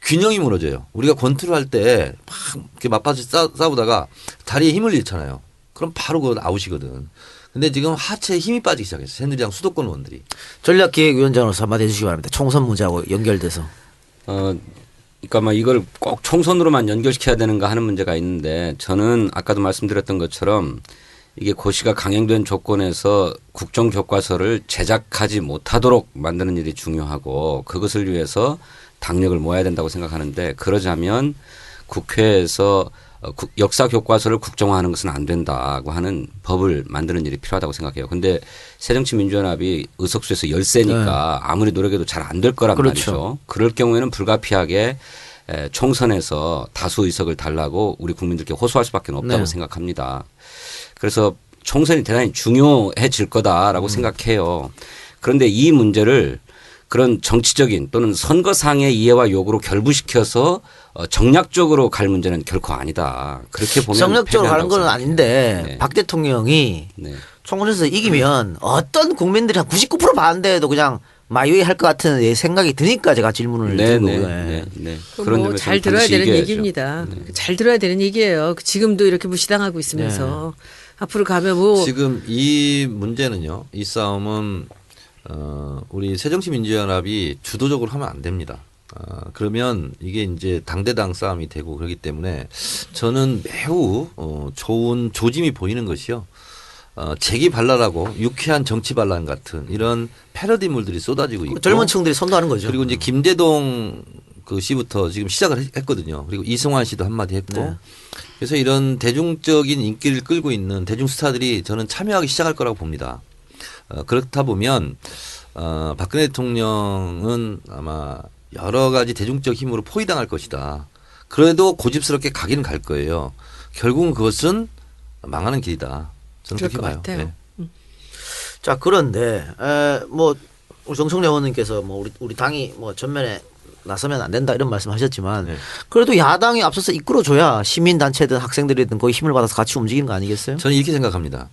균형이 무너져요. 우리가 권투를 할 때 막 이렇게 맞받아 싸우다가 다리에 힘을 잃잖아요. 그럼 바로 그거 아웃이거든. 근데 지금 하체에 힘이 빠지기 시작했어요. 새누리당 수도권 의원들이. 전략기획위원장으로서 한마디 해주시기 바랍니다. 총선 문제하고 연결돼서. 그러니까 막 이걸 꼭 총선으로만 연결시켜야 되는가 하는 문제가 있는데 저는 아까도 말씀드렸던 것처럼 이게 고시가 강행된 조건에서 국정교과서를 제작하지 못하도록 만드는 일이 중요하고 그것을 위해서 당력을 모아야 된다고 생각하는데 그러자면 국회에서 역사 교과서를 국정화하는 것은 안 된다고 하는 법을 만드는 일이 필요하다고 생각해요. 그런데 새정치민주연합이 의석수에서 열세니까 아무리 노력해도 잘 안 될 거란 그렇죠. 말이죠. 그럴 경우에는 불가피하게 총선에서 다수 의석을 달라고 우리 국민들께 호소할 수밖에 없다고 네. 생각합니다. 그래서 총선이 대단히 중요해질 거다라고 생각해요. 그런데 이 문제를 그런 정치적인 또는 선거상의 이해와 요구로 결부시켜서 정략적으로 갈 문제는 결코 아니다. 그렇게 보면 정력적으로 가는 패배한다고 건 생각해요. 아닌데 네. 박 대통령이 네. 총선에서 이기면 어떤 국민들이 한 99% 반대해도 그냥 마이웨이 할 것 같은 생각이 드니까 제가 질문을 네, 드린 네, 거고요. 네, 네. 그런 뭐 점에서 잘 들어야 반드시 되는 얘기해야죠. 얘기입니다. 네. 잘 들어야 되는 얘기예요. 지금도 이렇게 무시당하고 있으면서 앞으로 가면 뭐 지금 이 문제는요. 이 싸움은 우리 새정치민주연합이 주도적으로 하면 안 됩니다. 그러면 이게 이제 당대당 싸움이 되고 그렇기 때문에 저는 매우 좋은 조짐이 보이는 것이요. 재기발랄하고 유쾌한 정치반란 같은 이런 패러디물들이 쏟아지고 있고 젊은 층들이 선도하는 거죠. 그리고 이제 김대동 그 씨부터 지금 시작을 했거든요. 그리고 이승환 씨도 한마디 했고 네. 그래서 이런 대중적인 인기를 끌고 있는 대중 스타들이 저는 참여하기 시작할 거라고 봅니다. 그렇다 보면 박근혜 대통령은 아마 여러 가지 대중적 힘으로 포위당할 것이다. 그래도 고집스럽게 가기는 갈 거예요. 결국은 그것은 망하는 길이다. 저는 그럴 그렇게 것 봐요. 같아요. 네. 자 그런데 뭐 우리 정청래 의원님께서 뭐 우리 당이 뭐 전면에 나서면 안 된다 이런 말씀하셨지만 네. 그래도 야당이 앞서서 이끌어줘야 시민단체든 학생들이든 거기 힘을 받아서 같이 움직이는 거 아니겠어요? 저는 이렇게 생각합니다.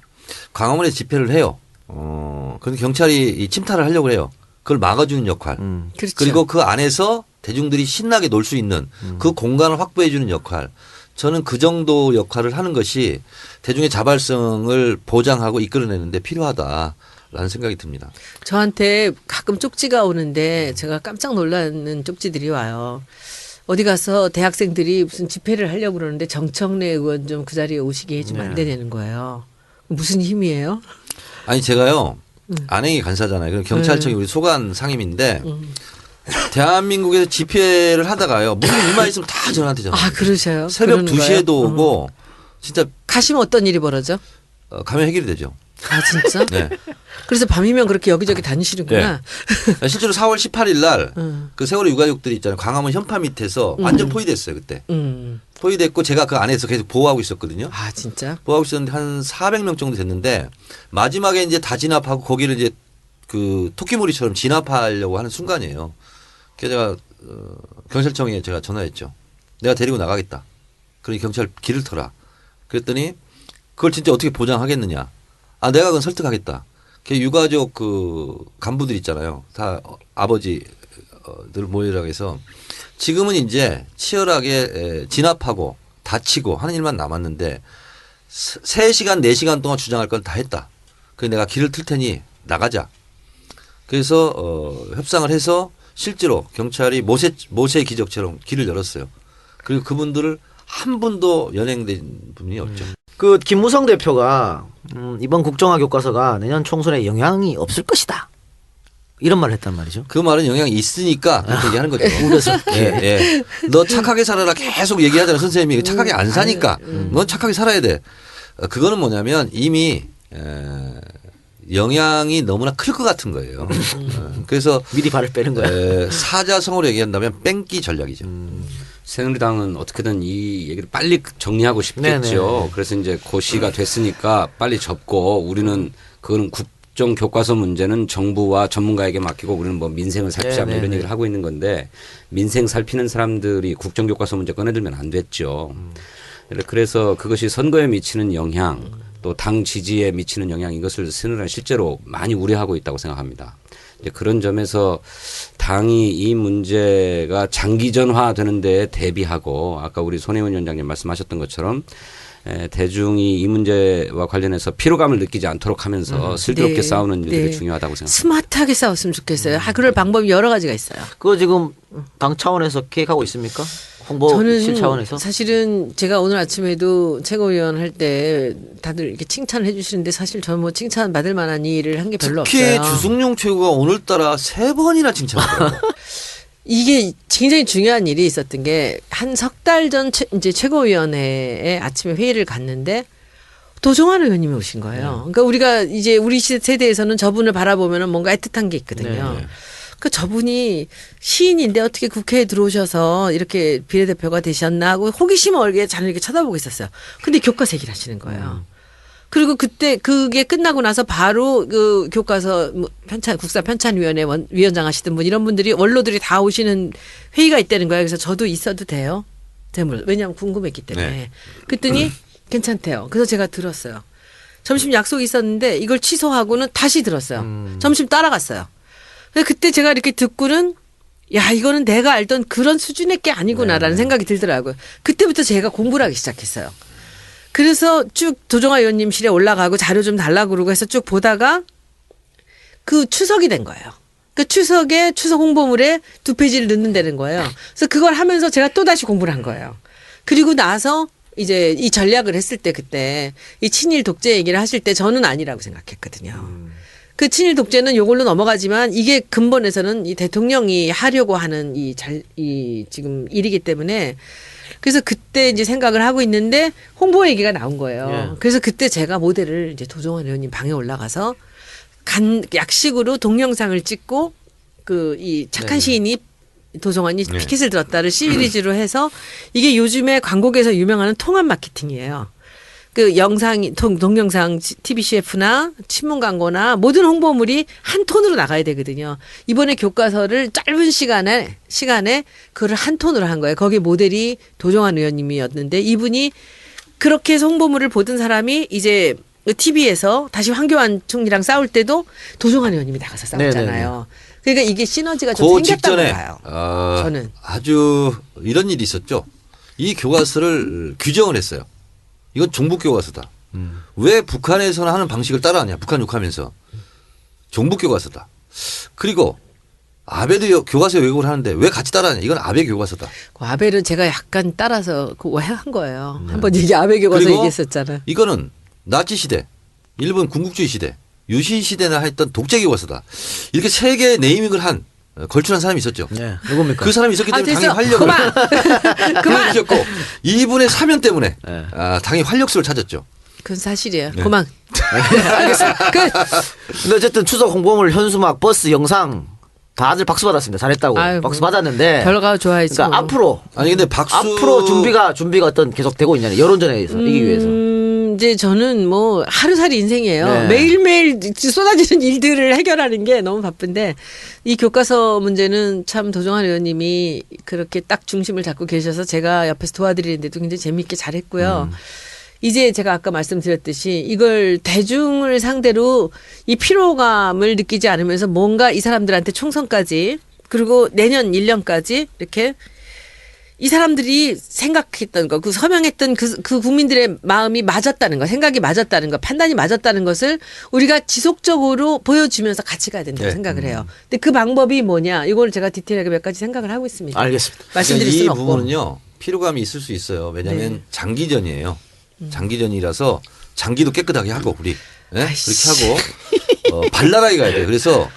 광화문에 집회를 해요. 그런데 경찰이 이 침탈을 하려고 해요. 그걸 막아주는 역할. 그렇죠. 그리고 그 안에서 대중들이 신나게 놀 수 있는 그 공간을 확보해 주는 역할. 저는 그 정도 역할을 하는 것이 대중의 자발성을 보장하고 이끌어내는 데 필요하다. 라는 생각이 듭니다. 저한테 가끔 쪽지가 오는데 제가 깜짝 놀라는 쪽지들이 와요. 어디 가서 대학생들이 무슨 집회를 하려고 그러는데 정청래 의원 좀 그 자리에 오시게 해주면 안 되는 거예요. 무슨 힘이에요? 아니 제가요 안행이 간사잖아요. 그럼 경찰청이 우리 소관 상임인데 대한민국에서 집회를 하다가요 무슨 일만 있으면 다 저한테 전화. 아, 그러셔요? 새벽 그러는 2시에도 거예요? 오고 진짜 가시면 어떤 일이 벌어져? 가면 해결이 되죠. 아, 진짜? 네. 그래서 밤이면 그렇게 여기저기 다니시는구나. 실제로 4월 18일 날 그 세월호 유가족들이 있잖아요. 광화문 현파 밑에서 완전 포위됐어요 그때. 포위됐고 제가 그 안에서 계속 보호하고 있었거든요. 아, 진짜? 보호하고 있었는데 한 400명 정도 됐는데 마지막에 이제 다 진압하고 거기를 이제 그 토끼몰이처럼 진압하려고 하는 순간이에요. 그래서 제가 경찰청에 제가 전화했죠. 내가 데리고 나가겠다. 그러니 경찰 길을 터라. 그랬더니 그걸 진짜 어떻게 보장하겠느냐. 아, 내가 그건 설득하겠다. 그 유가족 그 간부들 있잖아요. 다 아버지들 모이라고 해서 지금은 이제 치열하게 진압하고 다치고 하는 일만 남았는데 3시간 4시간 동안 주장할 건 다 했다. 그래서 내가 길을 틀 테니 나가자. 그래서 협상을 해서 실제로 경찰이 모세 기적처럼 길을 열었어요. 그리고 그분들을 한 분도 연행된 분이 없죠. 그 김무성 대표가 이번 국정화 교과서가 내년 총선에 영향이 없을 것이다. 이런 말을 했단 말이죠. 그 말은 영향이 있으니까 그렇게 얘기하는 거죠. 그래서 예, 예. 너 착하게 살아라 계속 얘기하잖아요. 선생님이 착하게 안 사니까 넌 착하게 살아야 돼. 그거는 뭐냐면 이미 영향이 너무나 클 것 같은 거예요. 그래서 미리 발을 빼는 거야. 사자성어로 얘기한다면 뺑기 전략이죠. 새누리당은 어떻게든 이 얘기를 빨리 정리하고 싶겠죠. 네네. 그래서 이제 고시가 됐으니까 빨리 접고 우리는 그거는 국정 교과서 문제는 정부와 전문가에게 맡기고 우리는 뭐 민생을 살피자 뭐 이런 얘기를 하고 있는 건데 민생 살피는 사람들이 국정 교과서 문제 꺼내들면 안 됐죠. 그래서 그것이 선거에 미치는 영향 또 당 지지에 미치는 영향 이것을 새누리당은 실제로 많이 우려하고 있다고 생각합니다. 이제 그런 점에서 당이 이 문제가 장기전화 되는 데 대비하고 아까 우리 손혜원 위원장님 말씀하셨던 것처럼 대중이 이 문제와 관련해서 피로감을 느끼지 않도록 하면서 슬기롭게 네. 싸우는 일들이 네. 중요하다고 생각합니다. 스마트하게 싸웠으면 좋겠어요. 그럴 방법이 여러 가지가 있어요. 그거 지금 당 차원에서 계획하고 있습니까? 홍보실 차원에서? 사실은 제가 오늘 아침에도 최고위원 할 때 다들 이렇게 칭찬을 해주시는데 사실 저는 뭐 칭찬 받을 만한 일을 한 게 별로 특히 없어요. 주승용 최고가 오늘따라 3번이나 칭찬하더라고요. 이게 굉장히 중요한 일이 있었던 게 한 석 달 전 이제 최고위원회에 아침에 회의를 갔는데 도종환 의원님이 오신 거예요. 그러니까 우리가 이제 우리 세대에서는 저분을 바라보면 뭔가 애틋한 게 있거든요. 네. 그 저분이 시인인데 어떻게 국회에 들어오셔서 이렇게 비례대표가 되셨나 하고 호기심 얼게 저는 이렇게 쳐다보고 있었어요. 근데 교과서 얘기를 하시는 거예요. 그리고 그때 그게 끝나고 나서 바로 그 교과서 뭐 국사편찬위원회 위원장 하시던 분 이런 분들이 원로들이 다 오시는 회의가 있다는 거예요. 그래서 저도 있어도 돼요? 왜냐하면 궁금했기 때문에. 네. 그랬더니 괜찮대요. 그래서 제가 들었어요. 점심 약속이 있었는데 이걸 취소하고는 다시 들었어요. 점심 따라갔어요. 근데 그때 제가 이렇게 듣고는 야 이거는 내가 알던 그런 수준의 게 아니구나라는 생각이 들더라고요. 그때부터 제가 공부를 하기 시작했어요. 그래서 쭉 도종환 의원님실에 올라가고 자료 좀 달라고 그러고 해서 쭉 보다가 그 추석이 된 거예요. 그 추석에 추석 홍보물에 2페이지를 넣는다는 거예요. 그래서 그걸 하면서 제가 또 다시 공부를 한 거예요. 그리고 나서 이제 이 전략을 했을 때 그때 이 친일 독재 얘기를 하실 때 저는 아니라고 생각했거든요. 그 친일 독재는 요걸로 넘어가지만 이게 근본에서는 이 대통령이 하려고 하는 이 지금 일이기 때문에 그래서 그때 이제 생각을 하고 있는데 홍보 얘기가 나온 거예요. 예. 그래서 그때 제가 모델을 이제 도종환 의원님 방에 올라가서 약식으로 동영상을 찍고 그 이 착한 시인이 도종환이 피켓을 들었다를 시리즈로 해서 이게 요즘에 광고계에서 유명한 통합 마케팅이에요. 그 동영상 TV CF나 신문 광고나 모든 홍보물이 한 톤으로 나가야 되거든요. 이번에 교과서를 짧은 시간에 그거를 한 톤으로 한 거예요. 거기 모델이 도종환 의원님이었는데 이분이 그렇게 해서 홍보물을 보던 사람이 이제 TV에서 다시 황교안 총리랑 싸울 때도 도종환 의원님이 나가서 싸웠잖아요. 그러니까 이게 시너지가 좀 그 생겼다고 직전에 봐요. 저는. 아주 이런 일이 있었죠. 이 교과서를 규정을 했어요. 이건 종북 교과서다. 왜 북한에서는 하는 방식을 따라하냐. 북한 욕하면서. 종북 교과서다. 그리고 아베도 교과서 왜곡을 하는데 왜 같이 따라하냐. 이건 아베 교과서다. 그 아베를 제가 약간 따라서 그 오해한 거예요. 한번 얘기 아베 교과서 그리고 얘기했었잖아. 이거는 나치 시대, 일본 군국주의 시대, 유신 시대나 했던 독재 교과서다. 이렇게 세 개의 네이밍을 한 걸출한 사람이 있었죠. 네. 누굽니까? 그 사람이 있었기 때문에 당연히 활력을 그만. 보여주셨고 이분의 사면 때문에 네. 당연히 활력소를 찾았죠. 그건 사실이에요. 네. 그만. 알겠습니다. 근데 어쨌든 추석 홍보물 현수막 버스 영상 다들 박수 받았습니다. 잘했다고 아유, 박수 뭐. 받았는데 결과가 좋아야지. 그러니까 뭐. 앞으로 아니 근데 박수 앞으로 준비가 어떤 계속 되고 있냐는 여론전에서 이기기 위해서. 이제 저는 뭐 하루살이 인생이에요. 네. 매일매일 쏟아지는 일들을 해결하는 게 너무 바쁜데 이 교과서 문제는 참 도종환 의원님이 그렇게 딱 중심을 잡고 계셔서 제가 옆에서 도와드리는데도 굉장히 재미있게 잘했고요. 이제 제가 아까 말씀드렸듯이 이걸 대중을 상대로 이 피로감을 느끼지 않으면서 뭔가 이 사람들한테 총선까지 그리고 내년 1년까지 이렇게 이 사람들이 생각했던 거, 그 서명했던 그 국민들의 마음이 맞았다는 거, 생각이 맞았다는 거, 판단이 맞았다는 것을 우리가 지속적으로 보여주면서 같이 가야 된다고 네. 생각을 해요. 근데 그 방법이 뭐냐, 이걸 제가 디테일하게 몇 가지 생각을 하고 있습니다. 알겠습니다. 말씀드릴 그러니까 이 수는 없고. 부분은요 피로감이 있을 수 있어요. 왜냐하면 네. 장기전이에요. 장기전이라서 장기도 깨끗하게 하고 우리 네? 그렇게 하고 발랄하게 가야 돼요. 그래서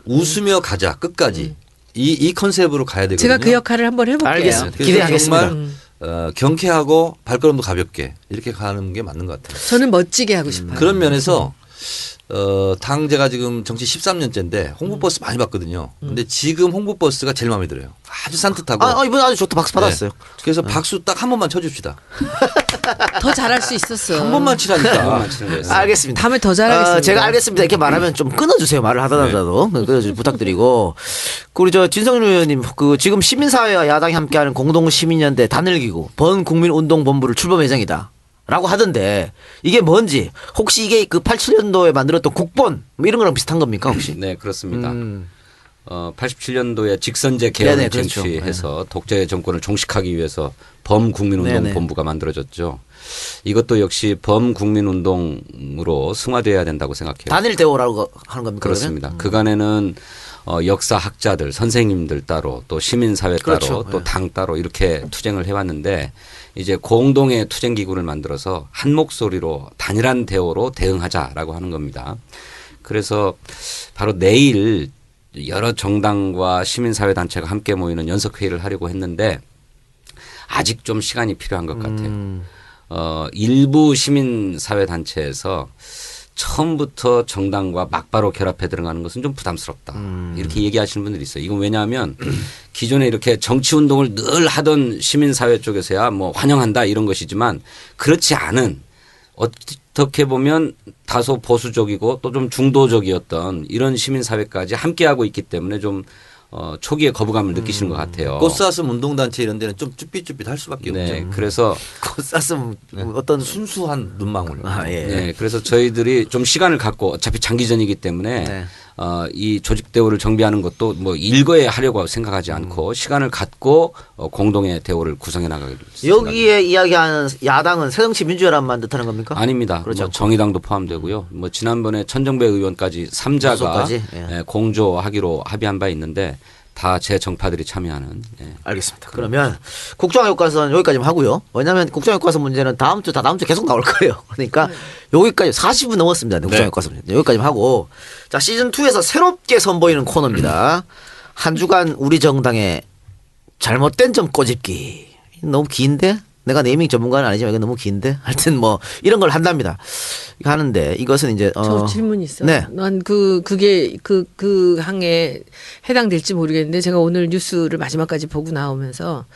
웃으며 가자 끝까지 이 컨셉으로 가야 되거든요. 제가 그 역할을 한번 해볼게요. 알겠습니다. 그래서 기대하겠습니다. 정말 경쾌하고 발걸음도 가볍게 이렇게 가는 게 맞는 것 같아요. 저는 멋지게 하고 싶어요. 그런 면에서 당 제가 지금 정치 13년째인데 홍보버스 많이 봤거든요. 근데 지금 홍보버스가 제일 마음에 들어요. 아주 산뜻하고. 이번 아주 좋다. 박수 받았어요. 네. 그래서 박수 딱 한 번만 쳐줍시다. 더 잘할 수 있었어. 한 번만 치라니까. 한번만 치는 거였어요. 알겠습니다. 다음에 더 잘하겠습니다. 제가 알겠습니다. 이렇게 말하면 좀 끊어주세요. 말을 하더라도 끊어주 부탁드리고. 우리 저 진성윤 의원님 그 지금 시민사회와 야당이 함께하는 공동시민연대 단일기구 번국민운동본부를 출범 예정이다. 라고 하던데 이게 뭔지 혹시 이게 그 87년도에 만들었던 국본 뭐 이런 거랑 비슷한 겁니까 혹시? 네, 그렇습니다. 87년도에 직선제 개헌을 네네, 그렇죠. 쟁취해서 독재 정권을 종식하기 위해서 범국민운동본부가 만들어졌죠. 이것도 역시 범국민운동으로 승화되어야 된다고 생각해요. 단일 대오라고 하는 겁니까? 그렇습니다. 그간에는 역사학자들, 선생님들 따로 또 시민사회 따로 그렇죠. 또 당 따로 이렇게 투쟁을 해왔는데 이제 공동의 투쟁기구를 만들어서 한 목소리로 단일한 대오로 대응하자라고 하는 겁니다. 그래서 바로 내일 여러 정당과 시민사회 단체가 함께 모이는 연석회의를 하려고 했는데 아직 좀 시간이 필요한 것 같아요. 일부 시민사회 단체에서 처음부터 정당과 막바로 결합해 들어가는 것은 좀 부담스럽다. 이렇게 얘기하시는 분들이 있어요. 이건 왜냐하면 기존에 이렇게 정치운동을 늘 하던 시민사회 쪽에서야 뭐 환영한다 이런 것이지만 그렇지 않은 어떻게 보면 다소 보수적이고 또 좀 중도적이었던 이런 시민사회까지 함께하고 있기 때문에 좀 초기에 거부감을 느끼시는 것 같아요. 꽃사슴 운동단체 이런 데는 좀 쭈삣쭈삣 할 수밖에 네, 없죠. 그래서 꽃사슴 어떤 순수한 눈망울. 예. 네, 그래서 저희들이 좀 시간을 갖고 어차피 장기전이기 때문에 네. 이 조직 대우를 정비하는 것도 뭐 일거에 하려고 생각하지 않고 시간을 갖고 공동의 대우를 구성해 나가기로 여기에 이야기하는 야당은 새정치민주연합만 뜻하는 겁니까? 아닙니다. 그렇죠. 뭐 정의당도 포함되고요. 뭐 지난번에 천정배 의원까지 3자가 소속까지? 예. 공조하기로 합의한 바 있는데 다 제 정파들이 참여하는. 예. 알겠습니다. 그러면 국정교과서는 여기까지만 하고요. 왜냐하면 국정교과서 문제는 다음 주 계속 나올 거예요. 그러니까 여기까지 40분 넘었습니다. 국정교과서 문제. 여기까지만 하고 자 시즌 2에서 새롭게 선보이는 코너입니다. 한 주간 우리 정당의 잘못된 점 꼬집기. 너무 긴데? 내가 네이밍 전문가는 아니지만 이거 너무 긴데? 하여튼 뭐 이런 걸 한답니다. 이거 하는데 이것은 이제 저 질문 있어요. 네. 난 그게 그 항에 해당될지 모르겠는데 제가 오늘 뉴스를 마지막까지 보고 나오면서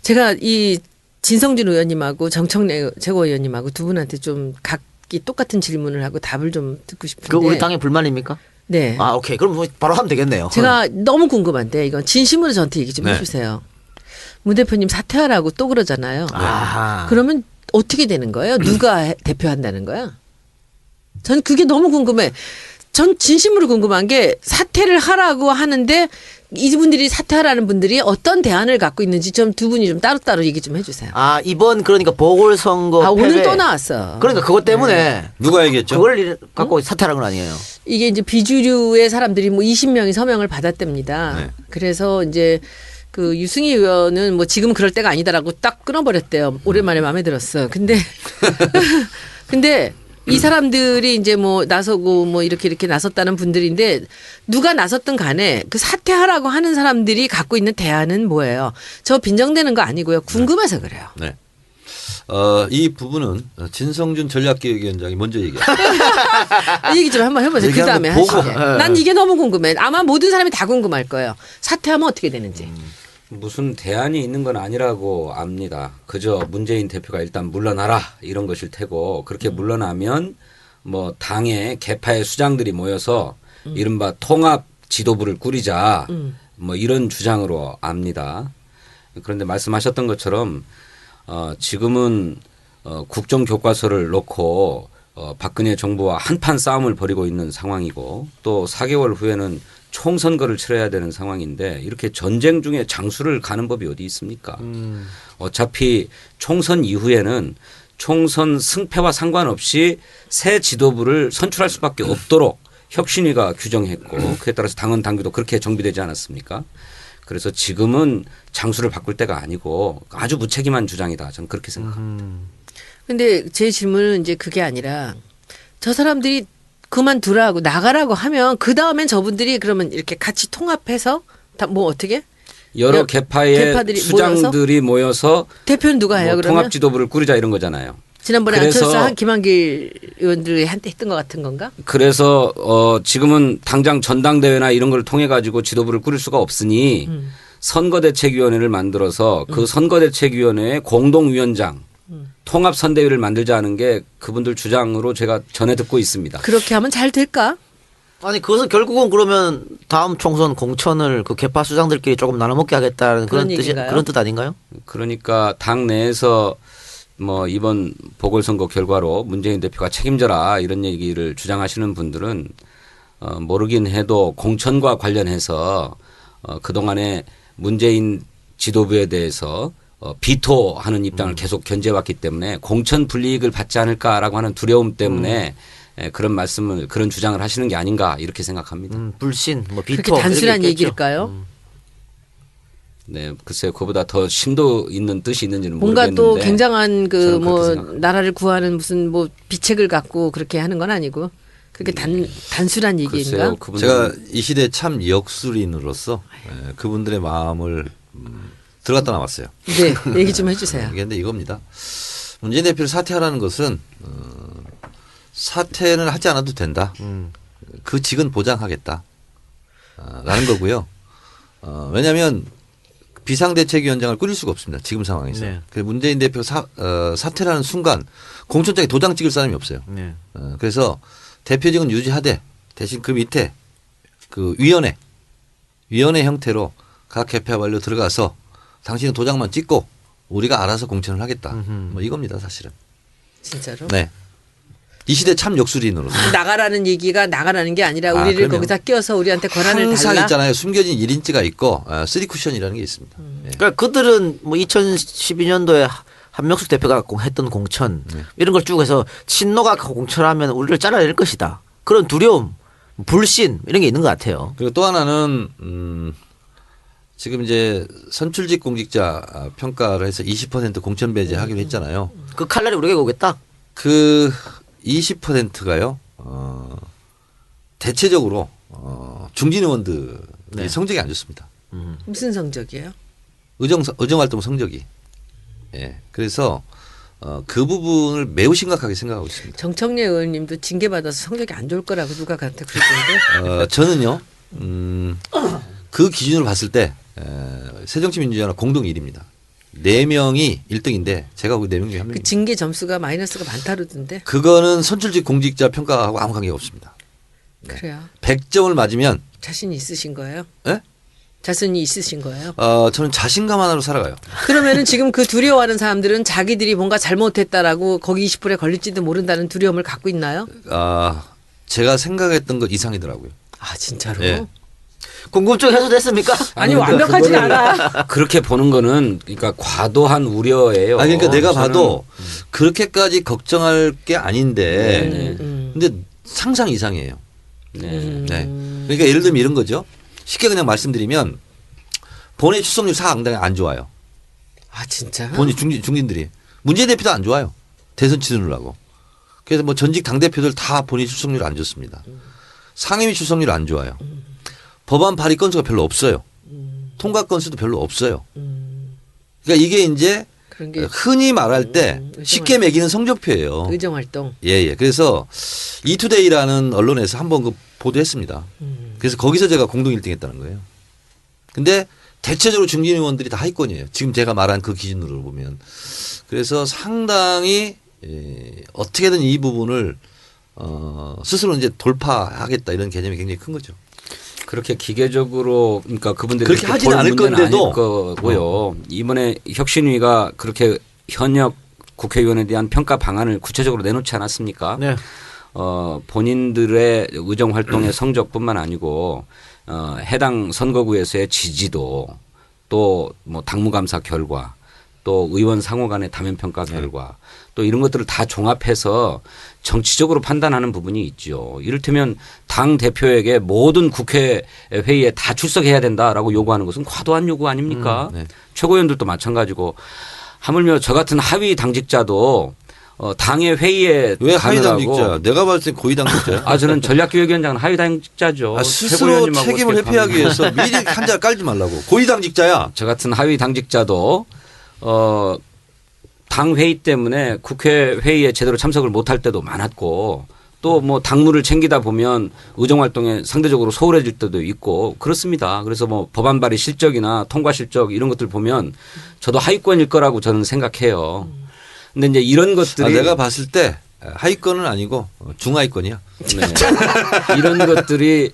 제가 이 진성준 의원님하고 정청래 최고위원님하고 두 분한테 좀 각기 똑같은 질문을 하고 답을 좀 듣고 싶은데. 그 우리 당의 불만입니까? 네. 아 오케이. 그럼 뭐 바로 하면 되겠네요. 제가 너무 궁금한데 이건 진심으로 저한테 얘기 좀 네. 해주세요. 문 대표님 사퇴하라고 또 그러잖아요. 아. 그러면 어떻게 되는 거예요? 누가 대표한다는 거야? 전 그게 너무 궁금해. 전 진심으로 궁금한 게 사퇴를 하라고 하는데 이분들이 사퇴하라는 분들이 어떤 대안을 갖고 있는지 좀 두 분이 좀 따로따로 얘기 좀 해주세요. 아 이번 그러니까 보궐선거 아, 오늘 패배. 또 나왔어. 그러니까 그것 때문에 누가 얘기했죠? 그걸 갖고 사퇴하는 건 아니에요. 이게 이제 비주류의 사람들이 뭐 20명이 서명을 받았답니다. 네. 그래서 이제 그 유승희 의원은 뭐 지금 그럴 때가 아니다라고 딱 끊어버렸대요. 오랜만에 마음에 들었어. 근데 근데 이 사람들이 이제 뭐 나서고 뭐 이렇게 나섰다는 분들인데 누가 나섰든 간에 그 사퇴하라고 하는 사람들이 갖고 있는 대안은 뭐예요? 저 빈정대는 거 아니고요. 궁금해서 그래요. 네. 이 부분은 진성준 전략기획위원장이 먼저 얘기해요. 얘기 좀 한번 해보세요. 그 얘기하는 다음에 거 보고. 하시게. 난 이게 너무 궁금해. 아마 모든 사람이 다 궁금할 거예요. 사퇴하면 어떻게 되는지. 무슨 대안이 있는 건 아니라고 압니다. 그저 문재인 대표가 일단 물러나라 이런 것일 테고 그렇게 물러나면 뭐 당의 개파의 수장들이 모여서 이른바 통합 지도부를 꾸리자 뭐 이런 주장으로 압니다. 그런데 말씀하셨던 것처럼 지금은 국정교과서를 놓고 박근혜 정부와 한판 싸움을 벌이고 있는 상황이고 또 4개월 후에는 총선거를 치러야 되는 상황인데 이렇게 전쟁 중에 장수를 가는 법이 어디 있습니까? 어차피 총선 이후에는 총선 승패와 상관없이 새 지도부를 선출할 수밖에 없도록 혁신위가 규정했고 그에 따라서 당헌 당규도 그렇게 정비되지 않았습니까? 그래서 지금은 장수를 바꿀 때가 아니고 아주 무책임한 주장이다. 저는 그렇게 생각합니다. 근데 제 질문은 이제 그게 아니라 저 사람들이 그만두라고 나가라고 하면 그 다음엔 저분들이 그러면 이렇게 같이 통합해서 다 뭐 어떻게? 여러 개파의 개파들이 수장들이 모여서 대표는 누가 해요? 뭐 그러면 통합 지도부를 꾸리자 이런 거잖아요. 지난번에 그래서 안철수 김한길 의원들이 한때 했던 것 같은 건가? 그래서 지금은 당장 전당대회나 이런 걸 통해 가지고 지도부를 꾸릴 수가 없으니 선거대책위원회를 만들어서 그 선거대책위원회의 공동위원장 통합선대위를 만들자 하는 게 그분들 주장으로 제가 전해 듣고 있습니다. 그렇게 하면 잘 될까? 아니 그것은 결국은 그러면 다음 총선 공천을 그 개파 수장들끼리 조금 나눠먹게 하겠다는 그런 그런 뜻이 얘기인가요? 그런 뜻 아닌가요? 그러니까 당 내에서 뭐 이번 보궐선거 결과로 문재인 대표가 책임져라 이런 얘기를 주장하시는 분들은 모르긴 해도 공천과 관련해서 그동안에 문재인 지도부에 대해서 비토하는 입장을 계속 견제해왔기 때문에 공천 불이익을 받지 않을까라고 하는 두려움 때문에 그런 말씀을 그런 주장을 하시는 게 아닌가 이렇게 생각합니다. 불신, 뭐 비토 그렇게 단순한 이런 게 있겠죠. 얘기일까요? 네, 글쎄요, 그보다 더 심도 있는 뜻이 있는지는 뭔가 모르겠는데 또 굉장한 그 저는 그렇게 뭐 생각합니다. 나라를 구하는 무슨 뭐 비책을 갖고 그렇게 하는 건 아니고 그렇게 단순한 얘기인가? 글쎄요, 그분들 제가 이 시대 참 역술인으로서 그분들의 마음을 들어갔다 나왔어요. 네, 얘기 좀 해주세요. 그런데 이겁니다. 문재인 대표를 사퇴하라는 것은 사퇴는 하지 않아도 된다. 그 직은 보장하겠다. 라는 거고요. 왜냐하면 비상대책위원장을 꾸릴 수가 없습니다. 지금 상황에서. 네. 그래서 문재인 대표 사퇴를 하는 순간 공천장에 도장 찍을 사람이 없어요. 네. 그래서 대표직은 유지하되 대신 그 밑에 그 위원회 형태로 각 개파 관료 들어가서 당신은 도장만 찍고 우리가 알아서 공천을 하겠다. 뭐 이겁니다, 사실은. 진짜로? 네. 이 시대 참 역술인으로서. 나가라는 얘기가 나가라는 게 아니라 우리를 그럼요. 거기다 끼워서 우리한테 권한을 항상 달라. 있잖아요. 숨겨진 1인치가 있고 3쿠션이라는 게 있습니다. 예. 그러니까 그들은 뭐 2012년도에 한명숙 대표가 했던 공천 이런 걸 쭉 해서 친노가 공천하면 우리를 잘라낼 것이다. 그런 두려움, 불신 이런 게 있는 것 같아요. 그리고 또 하나는 지금 이제 선출직 공직자 평가를 해서 20% 공천 배제하기로 했잖아요. 그 칼날이 우리에게 오겠다. 그 20%가요. 대체적으로 중진 의원들이 네. 성적이 안 좋습니다. 무슨 성적이에요? 의정 활동 성적이. 예. 그래서 그 부분을 매우 심각하게 생각하고 있습니다. 정청래 의원님도 징계받아서 성적이 안 좋을 거라고 누가 한테 그러던데. 저는요. 그 기준으로 봤을 때 새정치민주연합 공동 1위입니다. 4명이 1등인데 제가 그 4명 중에 한 그 명입니다. 징계 점수가 마이너스가 많다르던데. 그거는 선출직 공직자 평가하고 아무 관계가 없습니다. 그래요. 100점을 맞으면 자신 있으신 거예요? 예? 자신이 있으신 거예요? 저는 자신감 하나로 살아가요. 그러면은 지금 그 두려워하는 사람들은 자기들이 뭔가 잘못했다라고 거기 20%에 걸릴지도 모른다는 두려움을 갖고 있나요? 제가 생각했던 것 이상이더라고요. 아 진짜로? 예. 궁금증 해소됐습니까? 아니 완벽하진 않아. 그렇게 보는 거는 그러니까 과도한 우려예요. 아니 그러니까 내가 저는 봐도 그렇게까지 걱정할 게 아닌데 근데 상상 이상이에요. 네. 네. 그러니까 예를 들면 이런 거죠. 쉽게 그냥 말씀드리면 본의 출석률 상당히 안 좋아요. 아 진짜? 본의 중진들이. 문재인 대표도 안 좋아요. 대선 치르느라고. 그래서 뭐 전직 당대표들 다 본의 출석률 안 좋습니다. 상임위 출석률 안 좋아요. 법안 발의 건수가 별로 없어요. 통과 건수도 별로 없어요. 그러니까 이게 이제 그런 게 흔히 말할 때 쉽게 매기는 성적표예요. 의정 활동. 예. 그래서 이투데이라는 언론에서 한번 그 보도했습니다. 그래서 거기서 제가 공동 1등 했다는 거예요. 근데 대체적으로 중진 의원들이 다 하위권이에요. 지금 제가 말한 그 기준으로 보면. 그래서 상당히 어떻게든 이 부분을 스스로 이제 돌파하겠다 이런 개념이 굉장히 큰 거죠. 그렇게 기계적으로 그러니까 그분들이 그렇게 그렇게 하진 볼 않을 문제는 건데도. 아닐 거고요. 이번에 혁신위가 그렇게 현역 국회의원에 대한 평가 방안을 구체적으로 내놓지 않았습니까? 네. 본인들의 의정 활동의 성적뿐만 아니고 해당 선거구에서의 지지도 또 뭐 당무감사 결과 또 의원 상호 간의 다면 평가 결과 또 이런 것들을 다 종합해서 정치적으로 판단하는 부분이 있죠. 이를테면 당 대표에게 모든 국회 회의에 다 출석해야 된다라고 요구하는 것은 과도한 요구 아닙니까? 네. 최고위원들도 마찬가지고 하물며 저 같은 하위 당직자도 당의 회의에 왜 하위 가느라고 당직자? 내가 봤을 땐 고위 당직자야. 아 저는 전략기획위원장은 하위 당직자죠. 스스로 최고위원님하고 책임을 어떻게 회피하기 가능해요? 위해서 미리 한자 깔지 말라고. 고위 당직자야. 저 같은 하위 당직자도 당 회의 때문에 국회 회의에 제대로 참석을 못할 때도 많았고 또 뭐 당무를 챙기다 보면 의정 활동에 상대적으로 소홀해질 때도 있고 그렇습니다. 그래서 뭐 법안 발의 실적이나 통과 실적 이런 것들 보면 저도 하위권일 거라고 저는 생각해요. 근데 이제 이런 것들이 내가 봤을 때 하위권은 아니고 중하위권이야. 네. 이런 것들이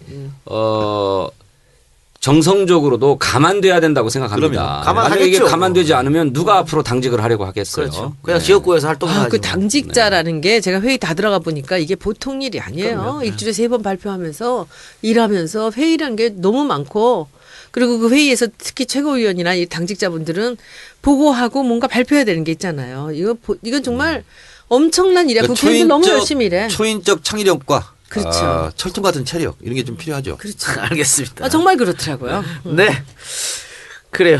정성적으로도 감안돼야 된다고 생각합니다. 그럼요. 만약에 이게 감안하겠죠. 감안되지 않으면 누가 앞으로 당직을 하려고 하겠어요. 그렇죠. 그냥 지역구에서 활동을 하지. 그 뭐. 당직자라는 게 제가 회의 다 들어가 보니까 이게 보통 일이 아니에요. 일주일에 3번 발표하면서 일하면서 회의라는 게 너무 많고 그리고 그 회의에서 특히 최고위원이나 이 당직자분들은 보고하고 뭔가 발표해야 되는 게 있잖아요. 이건 정말 엄청난 일이야. 국회의원들 너무 열심히 일해. 초인적 창의력과 그렇죠. 철통 같은 체력 이런 게 좀 필요하죠. 그렇죠. 알겠습니다. 아, 정말 그렇더라고요. 네. 그래요.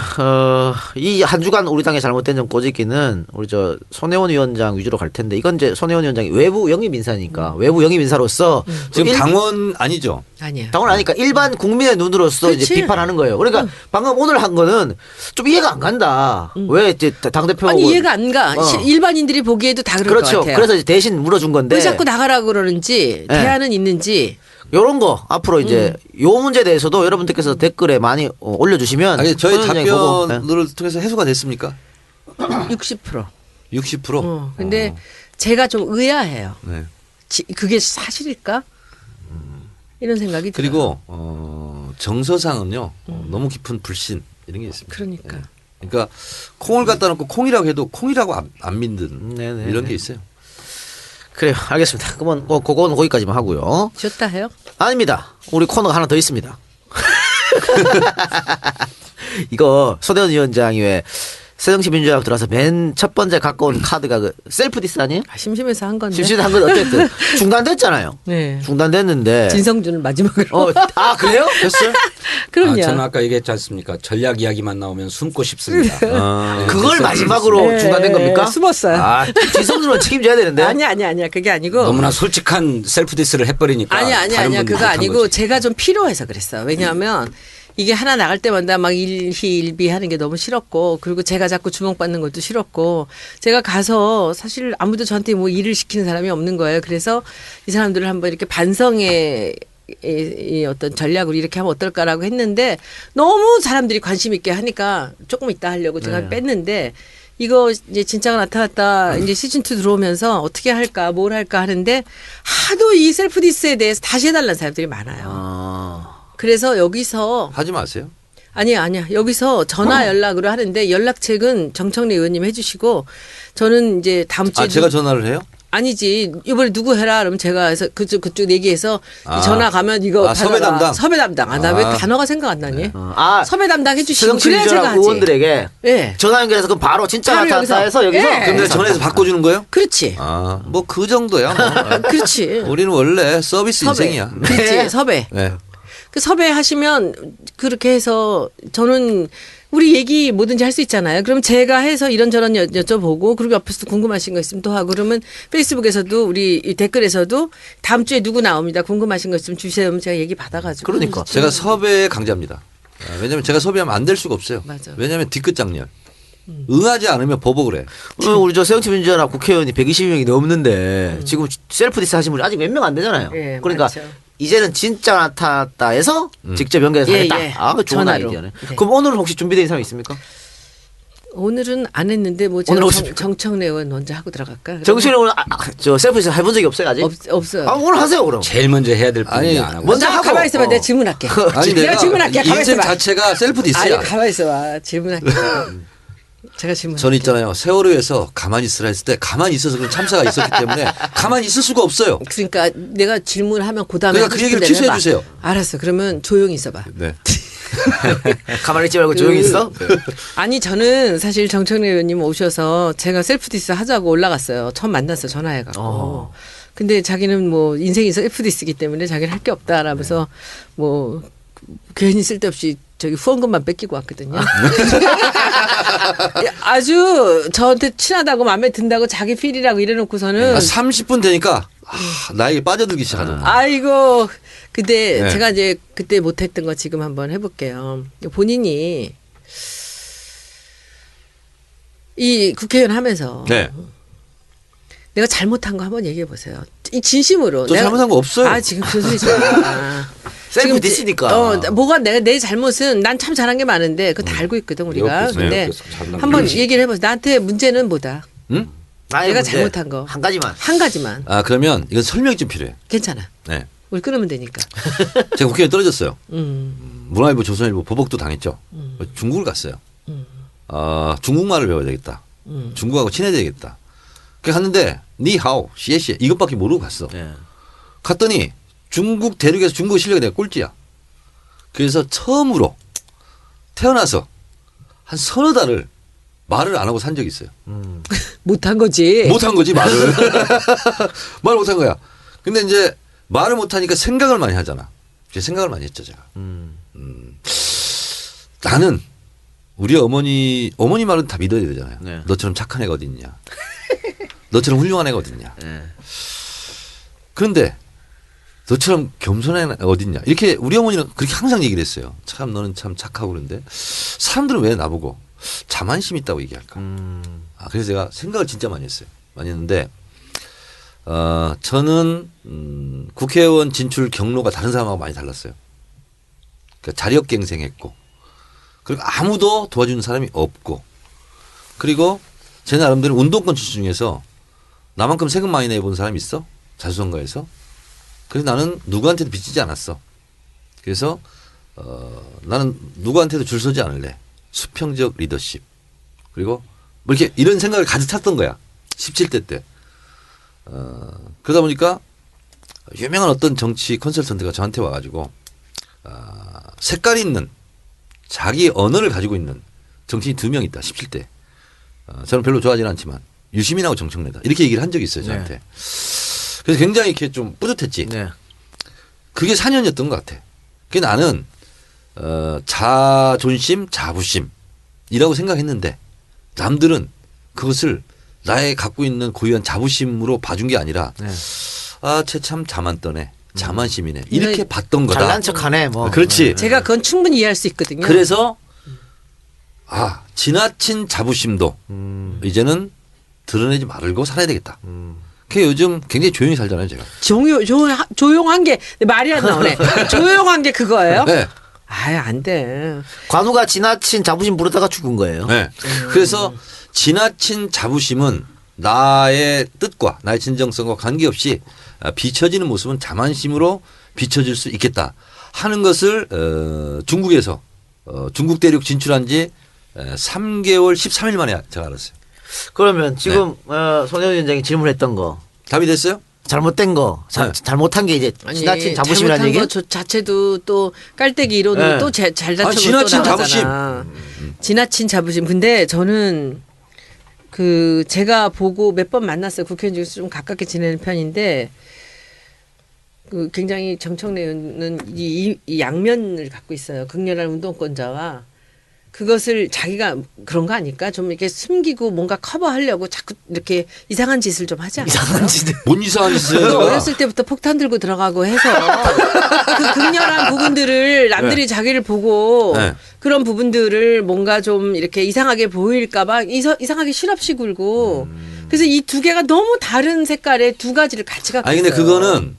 이 한 주간 우리 당의 잘못된 점 꼬집기는 우리 저 손혜원 위원장 위주로 갈 텐데 이건 이제 손혜원 위원장이 외부 영입 인사니까 외부 영입 인사로서 지금 당원 아니죠. 아니야. 당원 아니까 일반 국민의 눈으로서 이제 그렇지. 비판하는 거예요. 그러니까 방금 오늘 한 거는 좀 이해가 안 간다. 왜 이제 당 대표 아니 이해가 안 가. 일반인들이 보기에도 다 그럴 그렇죠. 것 같아요. 그래서 이제 대신 물어준 건데 왜 자꾸 나가라고 그러는지 대안은 있는지. 요런 거 앞으로 이제 요 문제에 대해서도 여러분들께서 댓글에 많이 올려주시면 아니 저희 손 위원장이 보고, 답변을 통해서 해소가 됐습니까? 60%. 60%. 근데 제가 좀 의아해요. 네. 그게 사실일까? 이런 생각이 들어요. 그리고 정서상은요 너무 깊은 불신 이런 게 있습니다. 그러니까. 네. 그러니까 콩을 갖다 놓고 콩이라고 해도 콩이라고 안 믿는 네네. 이런 게 있어요. 그래요. 알겠습니다. 그러면 그거는 거기까지만 하고요. 좋다 해요? 아닙니다. 우리 코너가 하나 더 있습니다. 이거 손혜원 위원장이 왜 새정치민주당 들어와서 맨 첫 번째 갖고 온 카드가 그 셀프 디스 아니에요? 심심해서 한 건데. 심심한 건 어쨌든 중단됐잖아요. 네. 중단됐는데. 진성준을 마지막으로. 그래요? 됐어요? 그럼요. 저는 아까 얘기했지 않습니까? 전략 이야기만 나오면 숨고 싶습니다. 그걸 마지막으로 네, 중단된 겁니까? 숨었어요. 지성준은 책임져야 되는데. 아니야. 그게 아니고. 너무나 솔직한 셀프 디스를 해버리니까. 아니야. 다른 분들이 그거 못한 아니고 거지. 제가 좀 필요해서 그랬어요. 왜냐하면 이게 하나 나갈 때마다 막 일희일비 하는 게 너무 싫었고 그리고 제가 자꾸 주목받는 것도 싫었고 제가 가서 사실 아무도 저한테 뭐 일을 시키는 사람이 없는 거예요. 그래서 이 사람들을 한번 이렇게 반성의 이 어떤 전략으로 이렇게 하면 어떨까라고 했는데 너무 사람들이 관심 있게 하니까 조금 이따 하려고 제가 뺐는데 이거 이제 진짜가 나타났다. 이제 시즌 2 들어오면서 어떻게 할까, 뭘 할까 하는데 하도 이 셀프 디스에 대해서 다시 해달라는 사람들이 많아요. 그래서 여기서 하지 마세요. 아니야. 여기서 전화 연락으로 하는데 연락책은 정청래 의원님 해주시고 저는 이제 다음 주에 제가 전화를 해요? 아니지 이번에 누구 해라 그러면 제가 해서 그쪽 얘기해서 아. 전화 가면 이거 섭외 받아라. 담당? 섭외 담당. 아 나 왜 아. 단어가 생각 안 나니? 아, 섭외 담당 해주시고 서정치 그래야 제가 유저랑 하지. 의원들에게 예. 전화 연결해서 그럼 바로 진짜 바로 나타났다 해서 여기서. 여기서 예. 근데 그럼 전화해서 바꿔주는 거예요? 그렇지. 아, 뭐 그 정도야. 뭐. 그렇지. 우리는 원래 서비스 섭외. 인생이야. 그렇지. 섭외. 네. 그 섭외하시면 그렇게 해서 저는 우리 얘기 뭐든지 할 수 있잖아요. 그럼 제가 해서 이런저런 여쭤보고 그리고 옆에서 궁금하신 거 있으면 또 하고 그러면 페이스북에서도 우리 이 댓글에서도 다음 주에 누구 나옵니다. 궁금하신 거 있으면 주세요. 그럼 제가 얘기 받아가지고. 그러니까. 제가 섭외 강자입니다. 왜냐하면 제가 섭외하면 안 될 수가 없어요. 맞아. 왜냐하면 뒤끝 장렬. 응하지 않으면 보복을 해. 우리 저 세영치 민주연합 국회의원이 120명이 넘는데 지금 셀프 디스 하신 분이 아직 몇 명 안 되잖아요. 예, 그러니까 많죠. 이제는 진짜 나타났다 해서 직접 연결해서 예, 하겠다. 예. 아, 그 좋은 전화로. 아이디어네. 네. 그럼 오늘은 혹시 준비된 사람이 있습니까? 오늘은 안 했는데 뭐 제가 오늘 없습니까? 정청래 의원 먼저 하고 들어갈까? 정신을 오늘 저 셀프 디스 해본 적이 없어요 아직? 없어요. 아, 오늘 하세요 그럼. 제일 먼저 해야 될 분이 아니, 안 하고. 먼저 자, 하고. 가만히 있어봐. 어. 내가 질문할게. 아니 내가 질문할게. 가만히 인생 있어봐. 자체가 셀프 아니 디스야. 가만히 있어봐. 질문할게. 제가 질문. 저는 있잖아요. 세월호에서 가만히 있으라 했을 때 가만히 있어서 그런 참사가 있었기 때문에 가만히 있을 수가 없어요. 그러니까 내가 질문하면 그다음에 그러니까 그 얘기를 취소해 주세요. 알았어. 그러면 조용히 있어봐. 네. 가만히 있지 말고 조용히 있어. 아니 저는 사실 정청래 의원님 오셔서 제가 셀프 디스 하자고 올라갔어요. 처음 만났어 전화해갖고. 근데 자기는 뭐 인생이 셀프 디스기 때문에 자기는 할 게 없다라면서 뭐 괜히 쓸데없이 저기 후원금만 뺏기고 왔거든요. 아주 저한테 친하다고 마음에 든다고 자기 필이라고 이래놓고서는 30분 되니까 나에게 빠져들기 시작하더라고요. 아이고. 근데 네. 제가 이제 그때 못했던 거 지금 한번 해볼게요. 본인이 이 국회의원 하면서 네. 내가 잘못한 거 한번 얘기해 보세요. 이 진심으로. 저 잘못한 거 없어요. 아 지금 그 소리지 마. 셀프 지금 디스니까. 뭐가 내 잘못은 난 참 잘한 게 많은데 그거 다 알고 있거든 우리가. 옆에서, 근데 옆에서 잘난 한번 거지. 얘기를 해보세요. 나한테 문제는 뭐다. 응? 나의 내가 문제 잘못한 거. 한 가지만. 한 가지만. 아 그러면 이건 설명이 좀 필요해. 괜찮아. 네. 우리 끊으면 되니까. 제가 국회에 떨어졌어요. 음. 문화일보, 조선일보 보복도 당했죠. 중국을 갔어요. 중국말을 배워야 되겠다. 중국하고 친해야 되겠다. 그래 갔는데 니하오, 시에시에 이것밖에 모르고 갔어. 예. 갔더니 중국 대륙에서 중국 실력이 내가 꼴찌야. 그래서 처음으로 태어나서 한 서너 달을 말을 안 하고 산 적이 있어요. 못한 거지. 못한 거지 말을. 말 못한 거야. 근데 이제 말을 못하니까 생각을 많이 하잖아. 이제 생각을 많이 했죠 제가. 나는 우리 어머니 말은 다 믿어야 되잖아요. 네. 너처럼 착한 애가 어디 있냐. 너처럼 훌륭한 애가 어디 있냐. 예. 그런데 너처럼 겸손한 애가 어디 있냐. 이렇게 우리 어머니는 그렇게 항상 얘기를 했어요. 참 너는 참 착하고 그런데 사람들은 왜 나보고 자만심 있다고 얘기할까. 그래서 제가 생각을 진짜 많이 했어요. 많이 했는데 저는 국회의원 진출 경로가 다른 사람하고 많이 달랐어요. 그러니까 자력갱생했고 그리고 아무도 도와주는 사람이 없고 그리고 제 나름대로 운동권 출신 중에서 나만큼 세금 많이 내본 사람이 있어? 자수성가에서. 그래서 나는 누구한테도 빚지지 않았어. 그래서 나는 누구한테도 줄 서지 않을래. 수평적 리더십. 그리고 뭐 이렇게 이런 생각을 가득 찼던 거야. 17대 때. 그러다 보니까 유명한 어떤 정치 컨설턴트가 저한테 와가지고 색깔 있는 자기 언어를 가지고 있는 정치인이 2명 있다. 17대. 저는 별로 좋아하지는 않지만 유시민하고 정청래다. 이렇게 얘기를 한 적이 있어요. 저한테. 네. 그래서 굉장히 이렇게 좀 뿌듯했지. 네. 그게 4년이었던 것 같아. 그게 나는 자존심, 자부심이라고 생각했는데 남들은 그것을 나의 갖고 있는 고유한 자부심으로 봐준 게 아니라 네. 쟤 참 자만 떠네. 자만심이네. 이렇게 봤던 거다. 잘난 척하네 뭐. 그렇지. 제가 그건 충분히 이해할 수 있거든요. 그래서 지나친 자부심도 이제는 드러내지 말고 살아야 되겠다. 그 요즘 굉장히 조용히 살잖아요, 제가. 조용한 게 말이 안 나오네. 조용한 게 그거예요? 네. 아유 안 돼. 관우가 지나친 자부심 부르다가 죽은 거예요. 네. 그래서 지나친 자부심은 나의 뜻과 나의 진정성과 관계없이 비춰지는 모습은 자만심으로 비춰질 수 있겠다 하는 것을 중국에서 중국 대륙 진출한 지 3개월 13일 만에 제가 알았어요. 그러면 지금 손혜원 위원장이 질문했던 거 답이 됐어요? 잘못된 거, 네. 잘못한 게 이제 지나친 자부심이라는 얘기. 거 자체도 또 깔때기 이론으로 네. 또 잘 다쳐고 지나친 또 나가잖아. 지나친 자부심. 근데 저는 그 제가 보고 몇 번 만났어요. 국회의원 중에서 좀 가깝게 지내는 편인데 그 굉장히 정청래 의원은 이 양면을 갖고 있어요. 극렬한 운동권자와 그것을 자기가 그런 거 아닐까? 좀 이렇게 숨기고 뭔가 커버하려고 자꾸 이렇게 이상한 짓을 좀 하지 않아요? 이상한 짓. 뭔 이상한 짓을 해요? 그 제가? 어렸을 때부터 폭탄 들고 들어가고 해서 그 극렬한 부분들을 남들이 네. 자기를 보고 네. 그런 부분들을 뭔가 좀 이렇게 이상하게 보일까봐 이상하게 실없이 굴고 그래서 이 두 개가 너무 다른 색깔의 두 가지를 같이 갖고 아니 있어요. 근데 그거는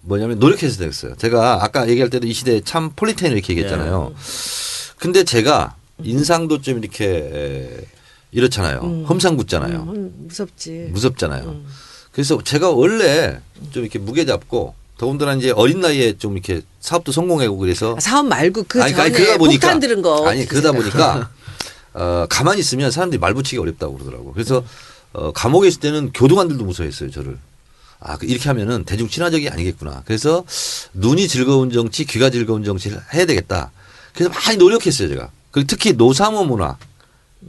뭐냐면 노력해서 됐어요. 제가 아까 얘기할 때도 이 시대에 참 폴리테인 이렇게 얘기했잖아요. 근데 제가 인상도 좀 이렇게 이렇잖아요. 험상궂잖아요. 무섭지. 무섭잖아요. 그래서 제가 원래 좀 이렇게 무게 잡고 더군다나 이제 어린 나이에 좀 이렇게 사업도 성공하고 그래서 사업 말고 그 아니, 전에 그러다 보니까 폭탄 들은 거. 아니 그러다 보니까 가만히 있으면 사람들이 말 붙이기 어렵다고 그러더라고. 그래서 감옥에 있을 때는 교도관들도 무서워했어요 저를. 아 이렇게 하면은 대중 친화적이 아니겠구나. 그래서 눈이 즐거운 정치, 귀가 즐거운 정치를 해야 되겠다. 그래서 많이 노력했어요 제가. 그리고 특히 노사모 문화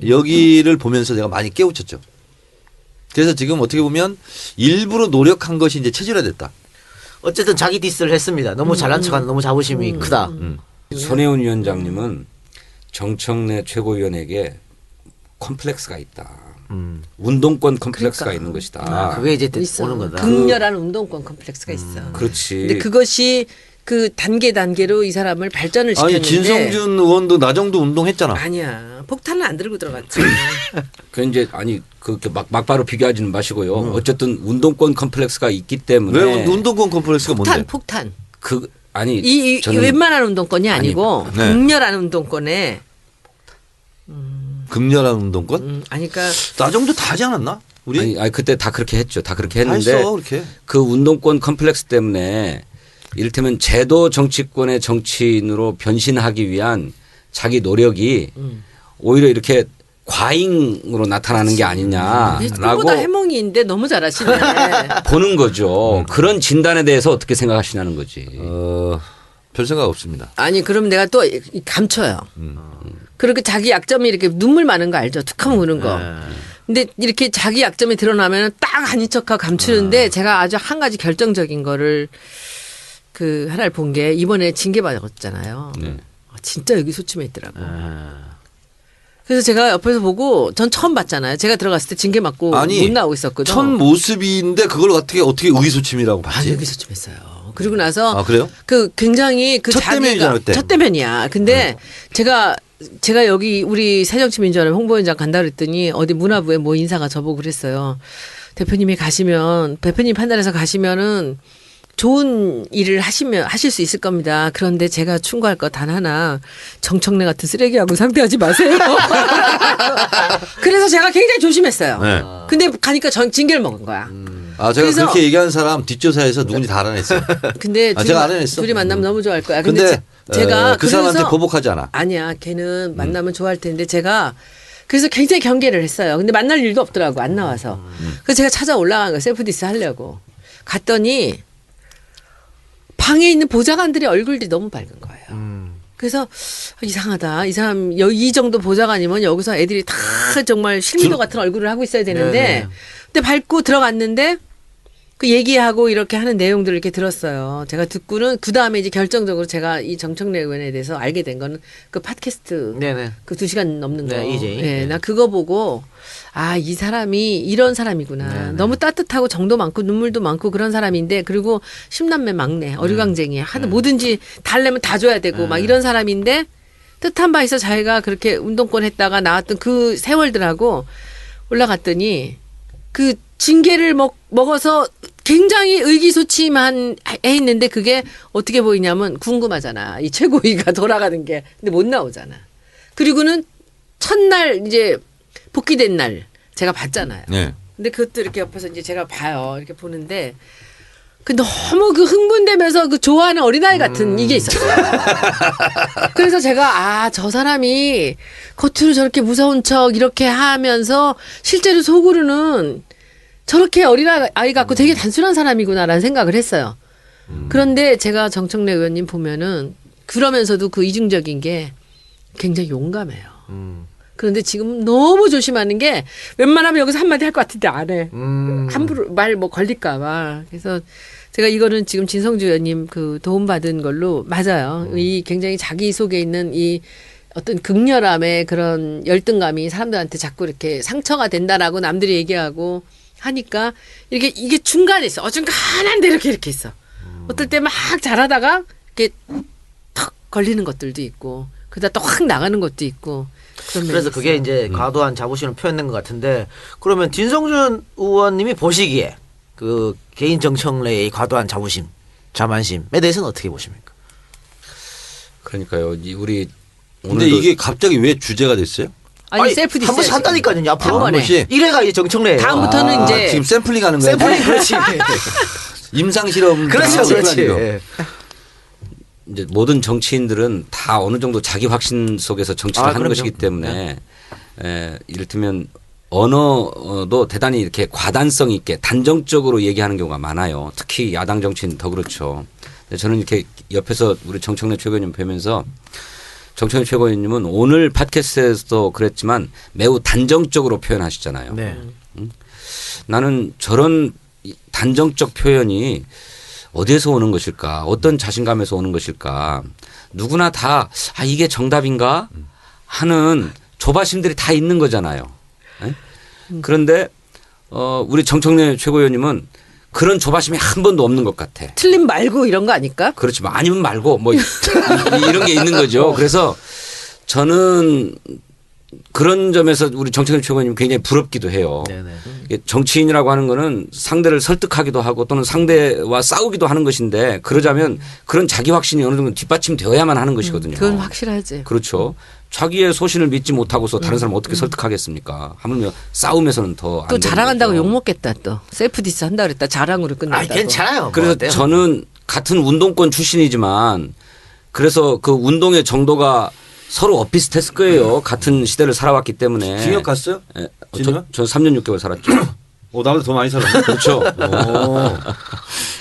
여기를 보면서 제가 많이 깨우쳤죠. 그래서 지금 어떻게 보면 일부러 노력한 것이 이제 체질화됐다. 어쨌든 자기 디스를 했습니다. 너무 잘난 척하는 너무 자부심이 크다. 손혜원 위원장님은 정청래 최고위원에게 컴플렉스가 있다. 운동권 컴플렉스가 그러니까. 있는 것이다. 그게 이제 있어. 오는 거다. 극렬한 운동권 컴플렉스가 있어. 그렇지. 근데 그것이 그 단계로 이 사람을 발전을 시켰는데 아니 진성준 의원도 나정도 운동했잖아. 아니야. 폭탄은 안 들고 들어갔지. 그 이제 아니 그렇게 막바로 비교하지는 마시고요. 어쨌든 운동권 컴플렉스가 있기 때문에 왜 운동권 컴플렉스가 뭔데? 폭탄. 그 아니 이 저는 웬만한 운동권이 아니고 네. 극렬한 운동권에 극렬한 운동권? 아니 그러니까 나정도 다 하지 않았나? 우리 아니 그때 다 그렇게 했죠. 다 그렇게 다 했는데 했어 그렇게. 그 운동권 컴플렉스 때문에 이를테면 제도 정치권의 정치인으로 변신하기 위한 자기 노력이 오히려 이렇게 과잉으로 나타나는 게 아니냐라고 그보다 해몽이인데 너무 잘하시네. 보는 거죠. 그런 진단에 대해서 어떻게 생각하시냐는 거지. 별 생각 없습니다. 아니 그럼 내가 또 감춰요. 그렇게 자기 약점이 이렇게 눈물 많은 거 알죠? 툭하면 우는 거. 근데 이렇게 자기 약점이 드러나면 딱 아닌 척하고 감추는데 제가 아주 한 가지 결정적인 거를 그 하나를 본 게 이번에 징계받았잖아요. 진짜 여기 소침해 있더라고. 그래서 제가 옆에서 보고 전 처음 봤잖아요. 제가 들어갔을 때 징계 맞고 아니, 못 나오고 있었거든. 첫 모습인데 그걸 어떻게 의기소침이라고 봤지? 아니 여기 소침했어요. 그리고 나서 아 그래요? 그 굉장히 그 첫 대면이잖아, 그때. 첫 대면이야. 근데 제가 여기 우리 새정치민주연합 홍보위원장 간다 그랬더니 어디 문화부에 뭐 인사가 저보고 그랬어요. 대표님 판단해서 가시면은 좋은 일을 하실 수 있을 겁니다. 그런데 제가 충고할 거 단 하나 정청래 같은 쓰레기하고 상대하지 마세요. 그래서 제가 굉장히 조심했어요. 네. 근데 가니까 징계를 먹은 거야. 아 제가 그래서- 그렇게 얘기하는 사람 뒷조사에서 누군지 다 알아냈어요. 근데 제가 알아냈어. 둘이 만나면 너무 좋아할 거야. 근데 제가 그 사람한테 그래서 보복하지 않아. 아니야. 걔는 만나면 좋아할 텐데 제가 그래서 굉장히 경계를 했어요. 근데 만날 일도 없더라고. 안 나와서. 그래서 제가 찾아 올라간 거예요. 셀프 디스 하려고. 갔더니 방에 있는 보좌관들의 얼굴들이 너무 밝은 거예요. 그래서 이상하다. 이 사람 이 정도 보좌관이면 여기서 애들이 다 정말 실미도 같은 얼굴을 하고 있어야 되는데 근데 밟고 들어갔는데 그 얘기하고 이렇게 하는 내용들을 이렇게 들었어요. 제가 듣고는 그 다음에 이제 결정적으로 제가 이 정청래 의원에 대해서 알게 된 거는 그 팟캐스트 네네. 그 2시간 넘는 거. 네, EJ. 예, 네. 나 그거 보고 아, 이 사람이 이런 사람이구나. 너무 따뜻하고 정도 많고 눈물도 많고 그런 사람인데 그리고 10남매 막내, 어류강쟁이 하도 뭐든지 달래면 다 줘야 되고 막 이런 사람인데 뜻한 바에서 자기가 그렇게 운동권 했다가 나왔던 그 세월들하고 올라갔더니 그 징계를 먹어서 굉장히 의기소침한 해 있는데 그게 어떻게 보이냐면 궁금하잖아. 이 최고위가 돌아가는 게. 근데 못 나오잖아. 그리고는 첫날 이제 복귀된 날 제가 봤잖아요. 네. 근데 그것도 이렇게 옆에서 이제 제가 봐요. 이렇게 보는데 그 너무 그 흥분되면서 그 좋아하는 어린아이 같은 이게 있었어요. 그래서 제가 저 사람이 겉으로 저렇게 무서운 척 이렇게 하면서 실제로 속으로는 저렇게 어린아이 같고 되게 단순한 사람이구나라는 생각을 했어요. 그런데 제가 정청래 의원님 보면은 그러면서도 그 이중적인 게 굉장히 용감해요. 그런데 지금 너무 조심하는 게 웬만하면 여기서 한마디 할 것 같은데 안 해. 함부로 말 뭐 걸릴까 봐. 그래서 제가 이거는 지금 진성주 의원님 그 도움받은 걸로 맞아요. 이 굉장히 자기 속에 있는 이 어떤 극렬함의 그런 열등감이 사람들한테 자꾸 이렇게 상처가 된다라고 남들이 얘기하고 하니까 이게 중간에 있어. 어중간한데 이렇게 있어. 어떨 때 막 잘하다가 이렇게 턱 걸리는 것들도 있고 그러다 또 확 나가는 것도 있고. 그런 면이 그래서 그게 있어요. 이제 과도한 자부심을 표현된 것 같은데 그러면 진성준 의원님이 보시기에 그 개인 정청래의 과도한 자부심, 자만심에 대해서는 어떻게 보십니까? 그러니까요. 우리 근데 오늘도 이게 갑자기 왜 주제가 됐어요? 아니 셀프 한 번씩 한다니까요. 앞으로 한 번에. 번씩? 이래가 이제 정청래예요. 다음부터는 이제 지금 샘플링 하는 거예요? 샘플링 그렇지. 임상 실험. 그렇죠, 그렇지. 예. 이제 모든 정치인들은 다 어느 정도 자기 확신 속에서 정치를 하는 그럼요. 것이기 때문에 이를테면 언어도 대단히 이렇게 과단성 있게 단정적으로 얘기하는 경우가 많아요. 특히 야당 정치인 더 그렇죠. 근데 저는 이렇게 옆에서 우리 정청래 최고위원님 뵈면서 정청래 최고위원님은 오늘 팟캐스트에서도 그랬지만 매우 단정적으로 표현하시잖아요. 네. 나는 저런 단정적 표현이 어디에서 오는 것일까? 어떤 자신감에서 오는 것일까? 누구나 다 이게 정답인가? 하는 조바심들이 다 있는 거잖아요. 네? 그런데 우리 정청래 최고위원님은 그런 조바심이 한 번도 없는 것 같아. 틀림 말고 이런 거 아닐까? 그렇지. 아니면 말고 뭐 이런 게 있는 거죠. 그래서 저는 그런 점에서 우리 정청래 최고위원님 굉장히 부럽기도 해요. 네네. 이게 정치인이라고 하는 거는 상대를 설득하기도 하고 또는 상대와 싸우기도 하는 것인데 그러자면 그런 자기 확신이 어느 정도 뒷받침되어야만 하는 것이거든요. 그건 확실하지. 그렇죠. 자기의 소신을 믿지 못하고서 다른 사람 어떻게 설득하겠습니까? 하물며 싸움에서는 더 안 또 되는 자랑한다고 거죠. 욕 먹겠다 또. 셀프 디스 한다 그랬다. 자랑으로 끝났다고. 괜찮아요. 그래서 뭐 어때요? 저는 같은 운동권 출신이지만 그래서 그 운동의 정도가 서로 엇비슷했을 거예요. 같은 시대를 살아왔기 때문에. 징역 갔어요? 예. 진우야? 저 3년 6개월 살았죠. 나보다 더 많이 살았네. 그렇죠.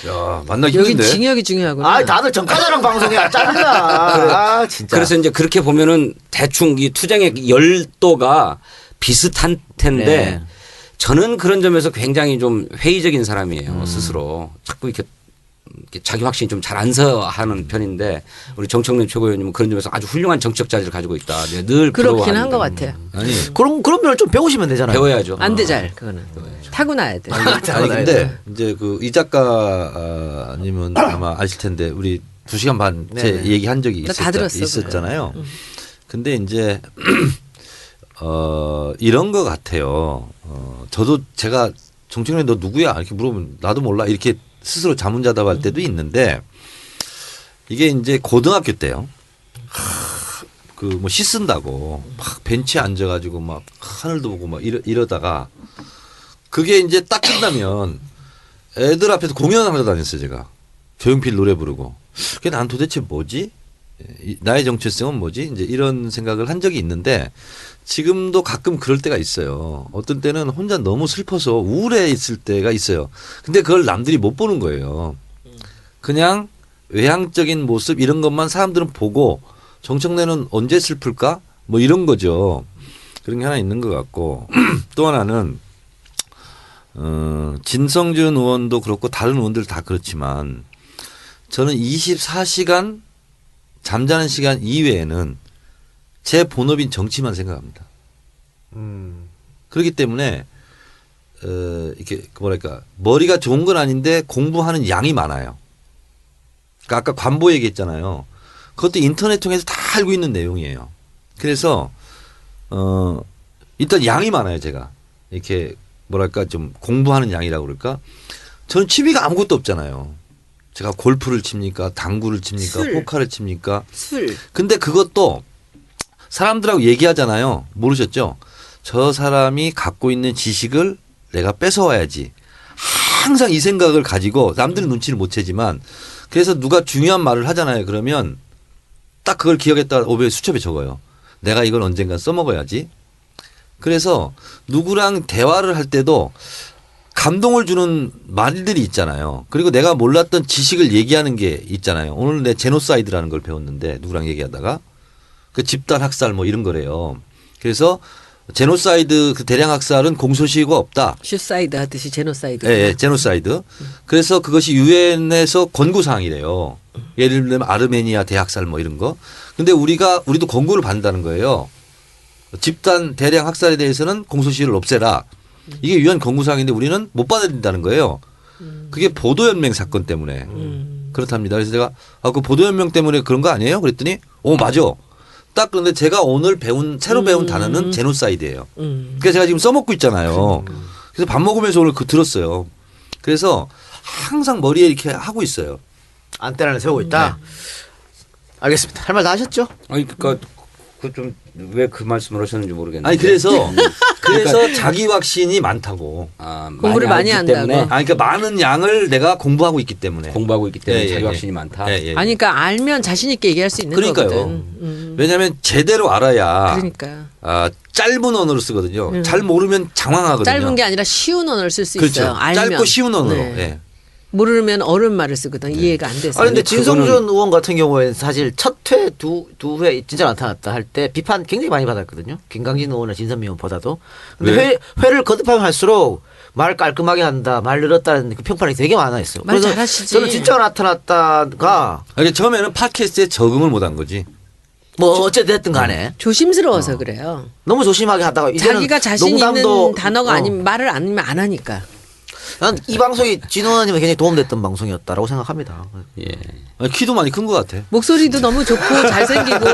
야, 만나기 여긴 힘든데. 징역이 중요하구나. 다들 정가자랑 방송이야. 짜증나. 진짜. 그래서 이제 그렇게 보면은 대충 이 투쟁의 열도가 비슷한 텐데 네. 저는 그런 점에서 굉장히 좀 회의적인 사람이에요. 스스로. 자꾸 이렇게 자기 확신이 좀 잘 안 서하는 편인데 우리 정청래 최고위원님은 그런 점에서 아주 훌륭한 정치적 자질을 가지고 있다. 내가 늘 그렇긴 한 부러워하는데. 것 같아요. 아니, 그런 면을 좀 배우시면 되잖아요. 배워야죠. 안 돼 잘 그거는. 타고나야 돼. 아니 근데 이제 그 이 작가님은 아마 아실 텐데 우리 2시간 반 제 네네. 얘기한 적이 나다 들었어, 있었잖아요. 근데 이제 이런 것 같아요. 저도 제가 정청래 너 누구야 이렇게 물어보면 나도 몰라 이렇게 스스로 자문자답할 때도 있는데 이게 이제 고등학교 때요. 그 뭐 씻는다고 막 벤치에 앉아가지고 막 하늘도 보고 막 이러다가 그게 이제 딱 끝나면 애들 앞에서 공연하러 다녔어요 제가. 조용필 노래 부르고. 그게 난 도대체 뭐지? 나의 정체성은 뭐지? 이제 이런 생각을 한 적이 있는데 지금도 가끔 그럴 때가 있어요. 어떤 때는 혼자 너무 슬퍼서 우울해 있을 때가 있어요. 근데 그걸 남들이 못 보는 거예요. 그냥 외향적인 모습 이런 것만 사람들은 보고 정청래는 언제 슬플까? 뭐 이런 거죠. 그런 게 하나 있는 것 같고 또 하나는 진성준 의원도 그렇고 다른 의원들 다 그렇지만 저는 24시간 잠자는 시간 이외에는 제 본업인 정치만 생각합니다. 그렇기 때문에 이렇게 뭐랄까 머리가 좋은 건 아닌데 공부하는 양이 많아요. 그러니까 아까 관보 얘기했잖아요. 그것도 인터넷 통해서 다 알고 있는 내용이에요. 그래서 일단 양이 많아요. 제가 이렇게 뭐랄까 좀 공부하는 양이라고 그럴까. 저는 취미가 아무것도 없잖아요. 제가 골프를 칩니까, 당구를 칩니까, 술. 포카를 칩니까. 술. 근데 그것도 사람들하고 얘기하잖아요. 모르셨죠? 저 사람이 갖고 있는 지식을 내가 뺏어와야지. 항상 이 생각을 가지고 남들은 눈치를 못 채지만 그래서 누가 중요한 말을 하잖아요. 그러면 딱 그걸 기억했다가 오브에 수첩에 적어요. 내가 이걸 언젠간 써먹어야지. 그래서 누구랑 대화를 할 때도 감동을 주는 말들이 있잖아요. 그리고 내가 몰랐던 지식을 얘기하는 게 있잖아요. 오늘 내 제노사이드라는 걸 배웠는데 누구랑 얘기하다가 그 집단 학살 뭐 이런 거래요. 그래서 제노사이드 그 대량 학살은 공소시효가 없다. 슈사이드 하듯이 제노사이드. 예, 예, 제노사이드. 그래서 그것이 유엔에서 권고 사항이래요. 예를 들면 아르메니아 대학살 뭐 이런 거. 근데 우리도 권고를 받는다는 거예요. 집단 대량 학살에 대해서는 공소시효를 없애라. 이게 유엔 권고 사항인데 우리는 못 받아들인다는 거예요. 그게 보도연맹 사건 때문에 그렇답니다. 그래서 제가 그 보도연맹 때문에 그런 거 아니에요? 그랬더니 맞아. 딱 그런데 제가 오늘 새로 배운 단어는 제노사이드예요. 그래서 제가 지금 써먹고 있잖아요. 그래서 밥 먹으면서 오늘 들었어요. 그래서 항상 머리에 이렇게 하고 있어요. 안테나를 세우고 있다. 알겠습니다. 할 말 다 하셨죠? 아니 그러니까 그 좀 왜 그 말씀을 하셨는지 모르겠는데. 아니 그래서 자기 확신이 많다고. 공부를 많이 알기 한다고. 때문에 그러니까 많은 양을 내가 공부하고 있기 때문에. 공부하고 있기 때문에 예, 예, 자기 예. 확신이 많다. 예, 예. 아니 그러니까 알면 자신 있게 얘기할 수 있는 그러니까요. 거거든. 왜냐하면 제대로 알아야 그러니까. 짧은 언어를 쓰거든요. 잘 모르면 장황하거든요. 짧은 게 아니라 쉬운 언어를 쓸 수 그렇죠. 있어요. 알면. 짧고 쉬운 언어로. 네. 예. 모르면 어른 말을 쓰거든. 이해가 안 돼서. 아니 근데 그거는- 진성준 의원 같은 경우에는 사실 첫 회, 두 회 진짜 나타났다 할 때 비판 굉장히 많이 받았거든요. 김강진 의원이나 진선미 의원보다도. 근데 왜? 회를 거듭하면 할수록 말 깔끔하게 한다, 말 늘었다는 그 평판이 되게 많아했어요. 말 그래서 잘하시지. 저는 진짜가 나타났다가 그러니까 처음에는 팟캐스트에 적응을 못한 거지. 뭐 어쨌든 간에 조심스러워서 그래요. 너무 조심하게 하다가 이제는 자기가 자신 농담도 있는 단어가 아니면 말을 안 하니까. 난 이 방송이 진호 의원님에 굉장히 도움됐던 방송이었다라고 생각합니다. 예. 키도 많이 큰 것 같아. 목소리도 너무 좋고 잘생기고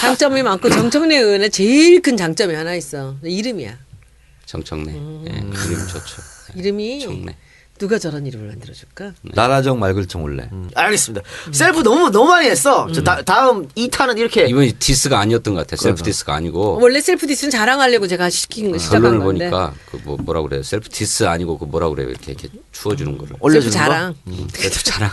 장점이 많고 정청래 의원의 제일 큰 장점이 하나 있어. 이름이야. 정청래. 예. 이름 좋죠. 이름이 청래. 누가 저런 이름을 만들어줄까? 나라정 말글청 올래. 알겠습니다. 셀프 너무 많이 했어. 저 다음 2탄은 이렇게 이번이 디스가 아니었던 것 같아요. 셀프 디스가 아니고. 원래 셀프 디스는 자랑하려고 제가 시작한 결론을 건데. 보니까 그 뭐라 그래요? 셀프 디스 아니고 그 뭐라 그래요? 이렇게 추워주는 거를. 올려주는 셀프 거? 자랑. 셀프 자랑.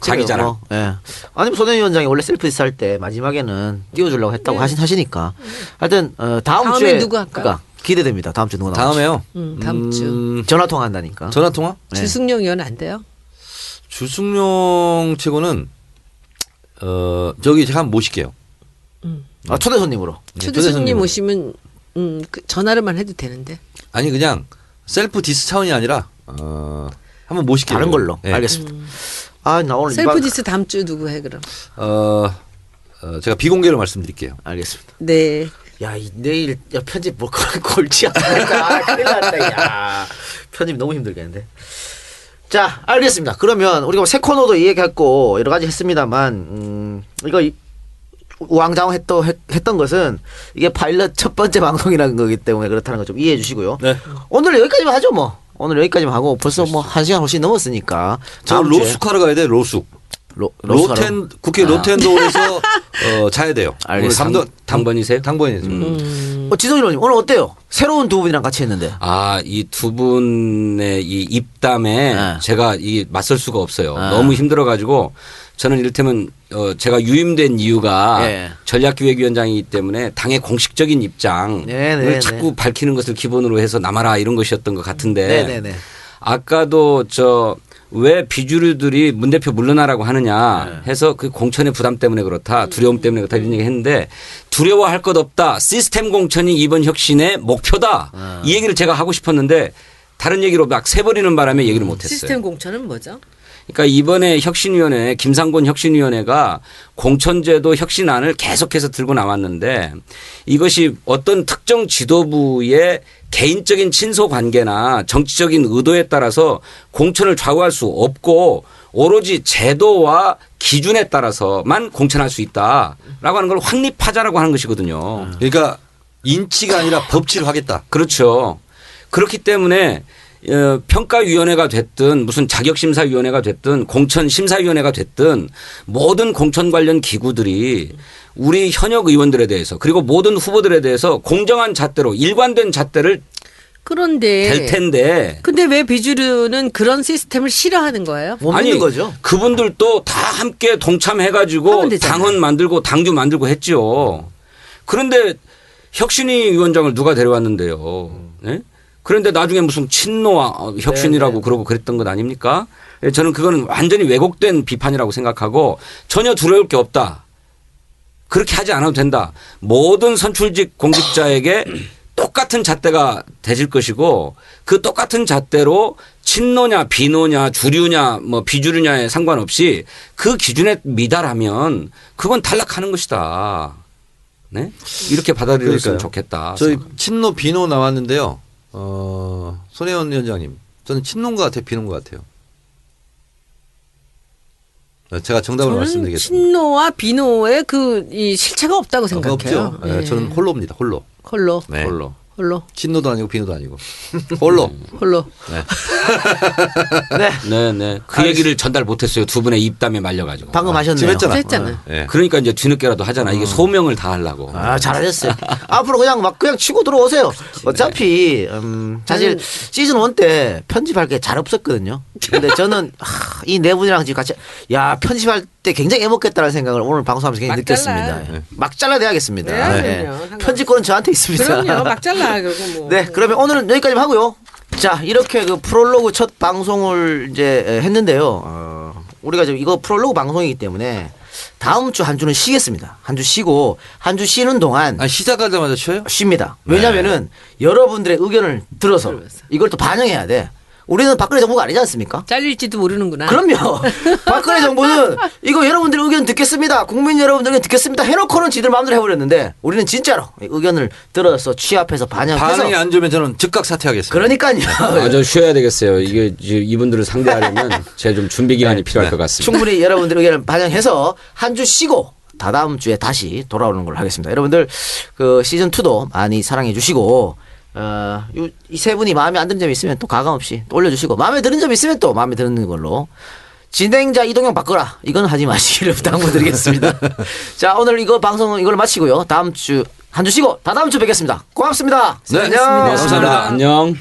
자기 자랑. 뭐, 예. 아니면 손현 위원장이 원래 셀프 디스 할 때 마지막에는 띄워주려고 했다고 하시니까. 하여튼 다음 다음에 주에 누구 할까요? 그러니까 기대됩니다. 다음 주 누가 나올지. 다음에요. 다음 주. 전화 통화한다니까. 전화 통화? 주승용 의원 안 돼요? 주승용 치고는 저기 제가 한번 모실게요. 초대 손님으로. 네, 초대 손님 오시면 그 전화로만 해도 되는데. 아니 그냥 셀프 디스 차원이 아니라 한번 모실게요. 다른 걸로. 예. 알겠습니다. 나 오늘 셀프 디스 다음 주 누구 해 그럼? 제가 비공개로 말씀드릴게요. 알겠습니다. 네. 야, 내일 편집 뭐 골치 아프다. 큰일 났다. 야. 편집 너무 힘들겠는데. 자, 알겠습니다. 그러면 우리가 새 코너도 얘기했고 여러 가지 했습니다만 이거 우왕좌왕 했던 것은 이게 파일럿 첫 번째 방송이라는 거기 때문에 그렇다는 거 좀 이해해 주시고요. 네. 오늘 여기까지만 하죠, 뭐. 오늘 여기까지만 하고 벌써 뭐 1시간 훨씬 넘었으니까. 저 다음 주에 로숙하러 가야 돼. 로숙. 로스카로? 국회 로텐도에서 자야 돼요. 알겠습니다. 당번이세요? 당번이죠. 지성일 의원님 오늘 어때요? 새로운 두 분이랑 같이 했는데. 이 두 분의 이 입담에 네. 제가 이 맞설 수가 없어요. 너무 힘들어가지고 저는 이를테면 제가 유임된 이유가 예. 전략기획위원장이기 때문에 당의 공식적인 입장을 네네네. 자꾸 밝히는 것을 기본으로 해서 남아라 이런 것이었던 것 같은데 네네네. 아까도 왜 비주류들이 문 대표 물러나라고 하느냐 해서 그 공천의 부담 때문에 그렇다 두려움 때문에 그렇다 이런 얘기 했는데 두려워할 것 없다 시스템 공천이 이번 혁신의 목표다 이 얘기를 제가 하고 싶었는데 다른 얘기로 막 세버리는 바람에 얘기를 못했어요. 시스템 공천은 뭐죠? 그러니까 이번에 혁신위원회 김상곤 혁신위원회가 공천제도 혁신안을 계속해서 들고 나왔는데 이것이 어떤 특정 지도부의 개인적인 친소 관계나 정치적인 의도에 따라서 공천을 좌우할 수 없고 오로지 제도와 기준에 따라서만 공천할 수 있다라고 하는 걸 확립하자라고 하는 것이거든요. 그러니까 인치가 아니라 법치를 하겠다. 그렇죠. 그렇기 때문에 평가위원회가 됐든 무슨 자격심사위원회가 됐든 공천심사위원회가 됐든 모든 공천 관련 기구들이 우리 현역 의원들에 대해서 그리고 모든 후보들에 대해서 공정한 잣대로 일관된 잣대를 그런데 될 텐데 근데 왜 비주류는 그런 시스템을 싫어하는 거예요? 못 믿는 거죠. 그분들도 다 함께 동참해가지고 하면 되잖아요. 당헌 만들고 당규 만들고 했죠. 그런데 혁신위 위원장을 누가 데려왔는데요. 네? 그런데 나중에 무슨 친노와 혁신이라고 그러고 그랬던 것 아닙니까? 저는 그거는 완전히 왜곡된 비판이라고 생각하고 전혀 두려울 게 없다. 그렇게 하지 않아도 된다. 모든 선출직 공직자에게 똑같은 잣대가 대질 것이고 그 똑같은 잣대로 친노냐 비노냐 주류냐 뭐 비주류냐에 상관없이 그 기준에 미달하면 그건 탈락하는 것이다. 네? 이렇게 받아들였으면 좋겠다. 저희 친노 비노 나왔는데요. 손혜원 위원장님, 저는 친노인 것 같아요, 비노인 것 같아요. 제가 정답을 저는 말씀드리겠습니다. 친노와 비노의 이 실체가 없다고 생각해요. 없죠. 네, 저는 홀로입니다. 홀로. 홀로. 네. 홀로. 친노도 아니고 비노도 아니고 홀로. 홀로. 네. 그 얘기를 전달 못했어요. 두 분의 입담에 말려가지고. 방금 하셨네요. 지금 했잖아. 했잖아요. 네. 그러니까 이제 뒤늦게라도 하잖아. 이게 소명을 다 하려고. 아, 잘하셨어요. 앞으로 그냥 치고 들어오세요. 어차피 사실 시즌 1 때 편집할 게 잘 없었거든요. 근데 저는 이 네 분이랑 지금 같이 편집할 때 굉장히 애먹겠다는 생각을 오늘 방송하면서 굉장히 막 느꼈습니다. 잘라요. 막 잘라내야겠습니다. 네, 그럼요. 상관없어요. 편집권은 저한테 있습니다. 그럼요. 막 잘라. 그리고 뭐. 네, 그러면 오늘은 여기까지 하고요. 자, 이렇게 그 프롤로그 첫 방송을 이제 했는데요. 우리가 지금 이거 프롤로그 방송이기 때문에 다음 주 한 주는 쉬겠습니다. 한 주 쉬고 한 주 쉬는 동안 아니, 시작하자마자 쉬어요? 쉽니다. 왜냐면은 여러분들의 의견을 들어서 이걸 또 반영해야 돼. 우리는 박근혜 정부가 아니지 않습니까? 잘릴지도 모르는구나. 그럼요. 박근혜 정부는 이거 여러분들 의견 듣겠습니다. 국민 여러분들 의견 듣겠습니다. 해놓고는 지들 마음대로 해버렸는데 우리는 진짜로 의견을 들어서 취합해서 반영해서. 반응이 안 좋으면 저는 즉각 사퇴하겠습니다. 그러니까요. 저 쉬어야 되겠어요. 이게 이분들을 상대하려면 제가 좀 준비 기간이 필요할 것 같습니다. 충분히 여러분들 의견을 반영해서 한 주 쉬고 다다음 주에 다시 돌아오는 걸로 하겠습니다. 여러분들 그 시즌 2도 많이 사랑해 주시고 이 세 분이 마음에 안 드는 점이 있으면 또 가감없이 또 올려주시고 마음에 드는 점이 있으면 또 마음에 드는 걸로 진행자 이동형 바꿔라 이건 하지 마시기를 당부드리겠습니다. 자, 오늘 이거 방송은 이걸로 마치고요. 다음 주 한 주 쉬고 다다음 주 뵙겠습니다. 고맙습니다. 네, 안녕. 감사합니다. 안녕.